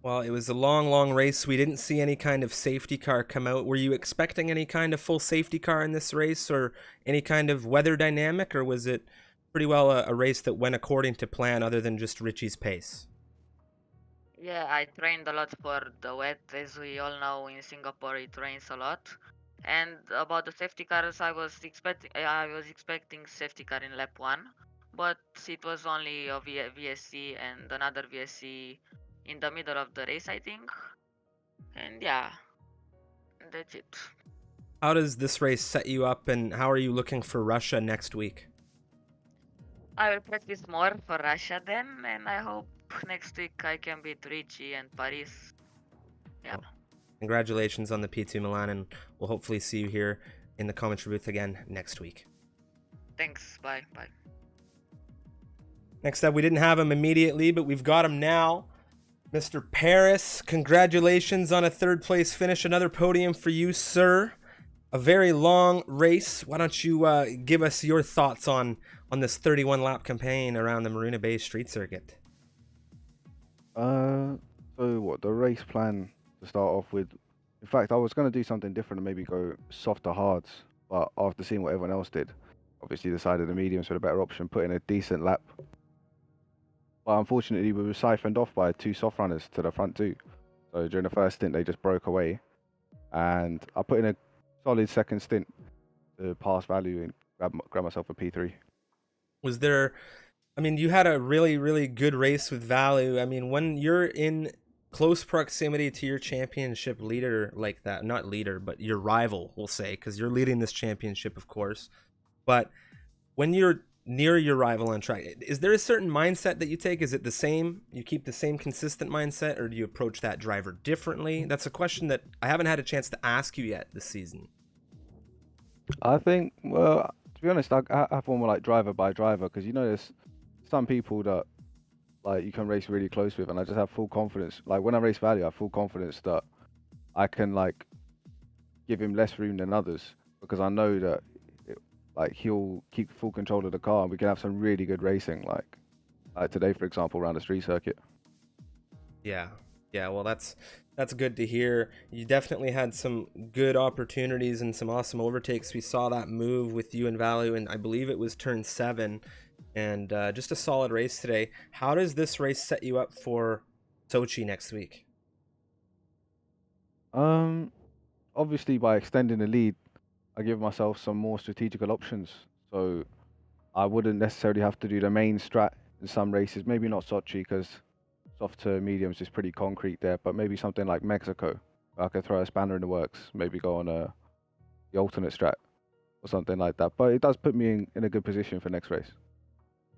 Well, it was a long race. We didn't see any kind of safety car come out. Were you expecting any kind of full safety car in this race, or any kind of weather dynamic, or was it pretty well a race that went according to plan other than just Richie's pace? Yeah, I trained a lot for the wet. As we all know, in Singapore it rains a lot. And about the safety cars, I was expecting safety car in lap one, but it was only a VSC and another VSC in the middle of the race, I think. And yeah, that's it. How does this race set you up, and how are you looking for Russia next week? I will practice more for Russia then, and I hope next week I can beat Richie and Paris. Yeah. Well, congratulations on the P2 Milan, and we'll hopefully see you here in the commentary booth again next week. Thanks. Bye. Bye. Next up, we didn't have him immediately, but we've got him now. Mr. Paris, congratulations on a third place finish. Another podium for you, sir. A very long race. Why don't you give us your thoughts on this 31 lap campaign around the Marina Bay Street Circuit? So what, the race plan to start off with, in fact, I was going to do something different and maybe go softer hards, but after seeing what everyone else did, obviously decided the mediums were the better option, put in a decent lap. But unfortunately, we were siphoned off by two soft runners to the front too. So during the first stint, they just broke away, and I put in a solid second stint to pass value and grab myself a P3. Was there, I mean, you had a really good race with value. I mean, when you're in close proximity to your championship leader like that, not leader, but your rival, we'll say, because you're leading this championship, of course. But when you're near your rival on track, is there a certain mindset that you take? Is it the same? You keep the same consistent mindset, or do you approach that driver differently? That's a question that I haven't had a chance to ask you yet this season. I think, well, to be honest, I have one more like driver by driver, because you know there's some people that like you can race really close with, and I just have full confidence. Like when I race value, I have full confidence that I can like give him less room than others, because I know that like he'll keep full control of the car, and we can have some really good racing, like today, for example, around the street circuit. Yeah, well, that's good to hear. You definitely had some good opportunities and some awesome overtakes. We saw that move with you and Value, and I believe it was turn 7, and just a solid race today. How does this race set you up for Sochi next week? Obviously by extending the lead, I give myself some more strategical options. So I wouldn't necessarily have to do the main strat in some races. Maybe not Sochi, because soft to mediums is pretty concrete there, but maybe something like Mexico, where I could throw a spanner in the works, maybe go on the alternate strat or something like that. But it does put me in a good position for next race.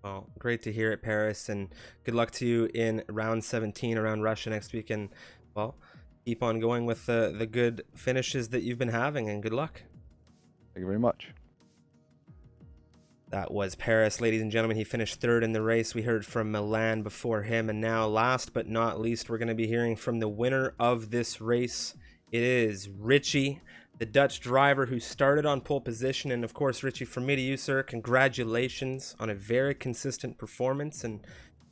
Well, great to hear it, Paris, and good luck to you in round 17 around Russia next week. And well, keep on going with the good finishes that you've been having, and good luck. Thank you very much. That was Paris, ladies and gentlemen. He finished third in the race. We heard from Milan before him, and now last but not least, we're going to be hearing from the winner of this race. It is Richie, the Dutch driver who started on pole position. And of course, Richie, from me to you, sir, congratulations on a very consistent performance. And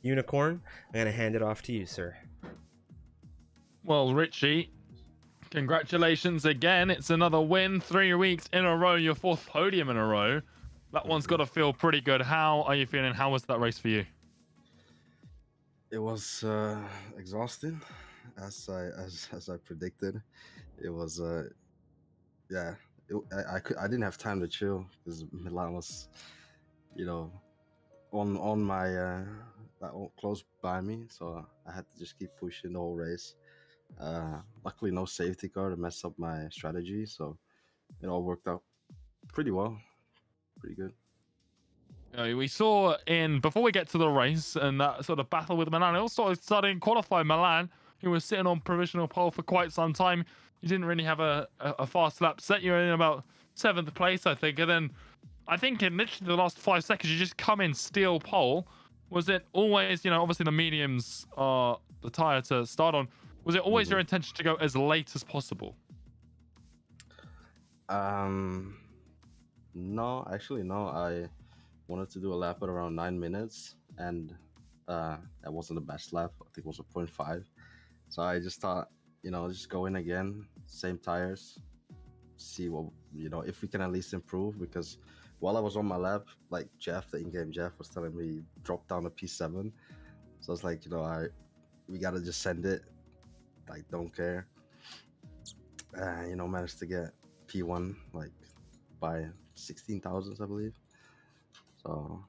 Unicorn, I'm going to hand it off to you, sir. Well, Richie, congratulations again. It's another win, 3 weeks in a row, your 4th podium in a row. That one's got to feel pretty good. How are you feeling? How was that race for you? It was exhausting, as I predicted. It was yeah. I didn't have time to chill because Milan was, on my close by me, so I had to just keep pushing the whole race. Luckily, no safety car to mess up my strategy, so it all worked out pretty well, pretty good. We saw before we get to the race and that sort of battle with Milan, it also started in qualifying Milan. who was sitting on provisional pole for quite some time. You didn't really have a fast lap set. You were in about 7th place, I think. And then I think in literally the last 5 seconds, you just come in, steal pole. Was it always, obviously the mediums are the tire to start on. Was it always your intention to go as late as possible? No, actually, no. I wanted to do a lap at around 9 minutes, and that wasn't the best lap. I think it was a 0.5. So I just thought, just go in again, same tires, see what, if we can at least improve. Because while I was on my lap, like Jeff, the in-game Jeff, was telling me drop down to P7. So it's like, we gotta just send it. Like, don't care. Managed to get P1 like by 16 thousandths, I believe. So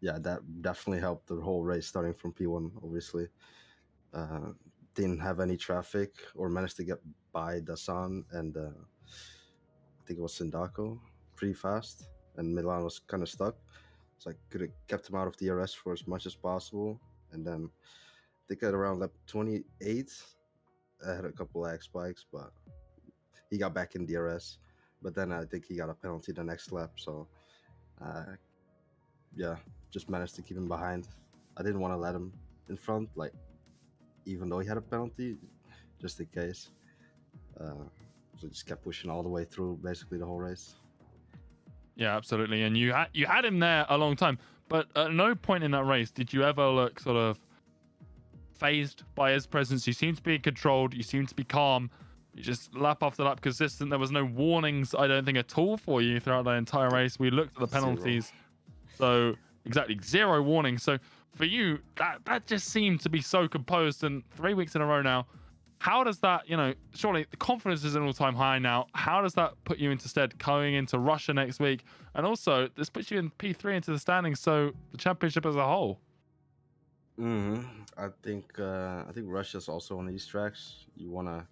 yeah, that definitely helped the whole race, starting from P1. Obviously, didn't have any traffic, or managed to get by Dasan and I think it was Sindako pretty fast, and Milan was kind of stuck. So I could have kept him out of DRS for as much as possible. And then I think at around lap 28, I had a couple of X bikes, but he got back in DRS. But then I think he got a penalty the next lap. So yeah, just managed to keep him behind. I didn't want to let him in front, like, even though he had a penalty, just in case. So just kept pushing all the way through basically the whole race. Yeah, absolutely. And you had him there a long time, but at no point in that race did you ever look sort of phased by his presence. You seemed to be controlled. You seemed to be calm. You just lap after lap consistent. There was no warnings, I don't think, at all for you throughout the entire race. We looked at the penalties. So exactly, 0 warnings. So for you, that just seemed to be so composed. And 3 weeks in a row now, how does that, surely the confidence is an all-time high now. How does that put you into stead going into Russia next week? And also, this puts you in P3 into the standings, so the championship as a whole. I think Russia's also on these tracks. You want to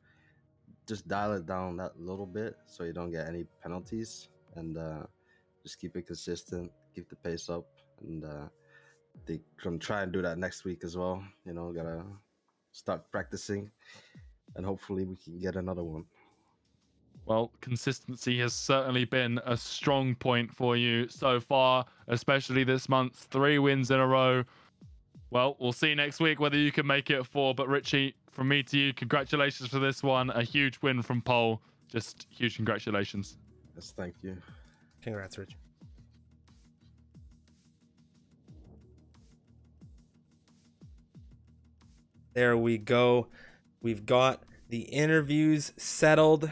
just dial it down that little bit so you don't get any penalties, and just keep it consistent, keep the pace up, and they can try and do that next week as well. Gotta start practicing, and hopefully we can get another one. Well, consistency has certainly been a strong point for you so far, especially this month. 3 wins in a row. Well, we'll see next week whether you can make it 4. But Richie, from me to you, congratulations for this one. A huge win from pole. Just huge congratulations. Yes, thank you. Congrats, Rich. There we go. We've got the interviews settled.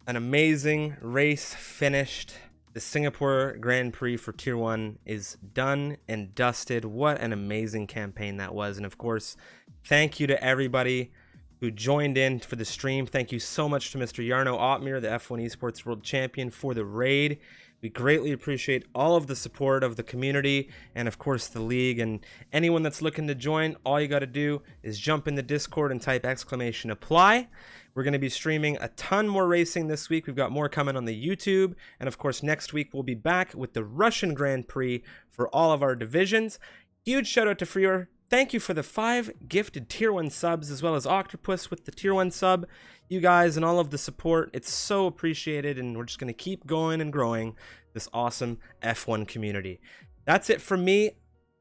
An amazing race finished. The Singapore Grand Prix for Tier 1 is done and dusted. What an amazing campaign that was. And of course, thank you to everybody who joined in for the stream. Thank you so much to Mr. Jarno Otmir, the F1 Esports World Champion, for the raid. We greatly appreciate all of the support of the community and, of course, the league. And anyone that's looking to join, all you got to do is jump in the Discord and type !apply. We're going to be streaming a ton more racing this week. We've got more coming on the YouTube. And, of course, next week we'll be back with the Russian Grand Prix for all of our divisions. Huge shout out to Freer. Thank you for the 5 gifted Tier 1 subs, as well as Octopus with the Tier 1 sub. You guys and all of the support, it's so appreciated, and we're just going to keep going and growing this awesome F1 community. That's it from me.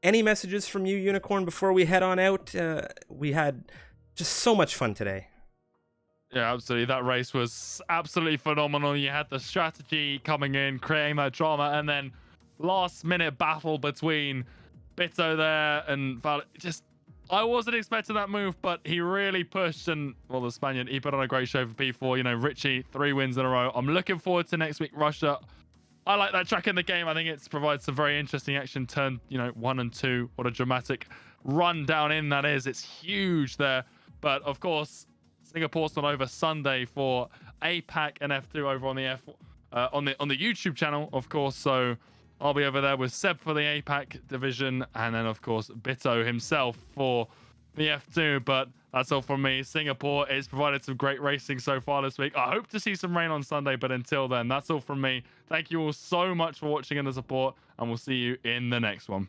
Any messages from you, Unicorn, before we head on out? We had just so much fun today. Yeah, absolutely. That race was absolutely phenomenal. You had the strategy coming in, creating that drama, and then last minute battle between Bito there and Val. Just, I wasn't expecting that move, but he really pushed, and well, the Spaniard, he put on a great show for P4. Richie, 3 wins in a row. I'm looking forward to next week, Russia. I like that track in the game. I think it provides some very interesting action. Turn, 1 and 2. What a dramatic run down in that is. It's huge there. But of course, Singapore's not over Sunday for APAC and F2 over on the on the YouTube channel, of course. So I'll be over there with Seb for the APAC division, and then of course Bito himself for the F2. But that's all from me. Singapore has provided some great racing so far this week. I hope to see some rain on Sunday, but until then, that's all from me. Thank you all so much for watching and the support, and we'll see you in the next one.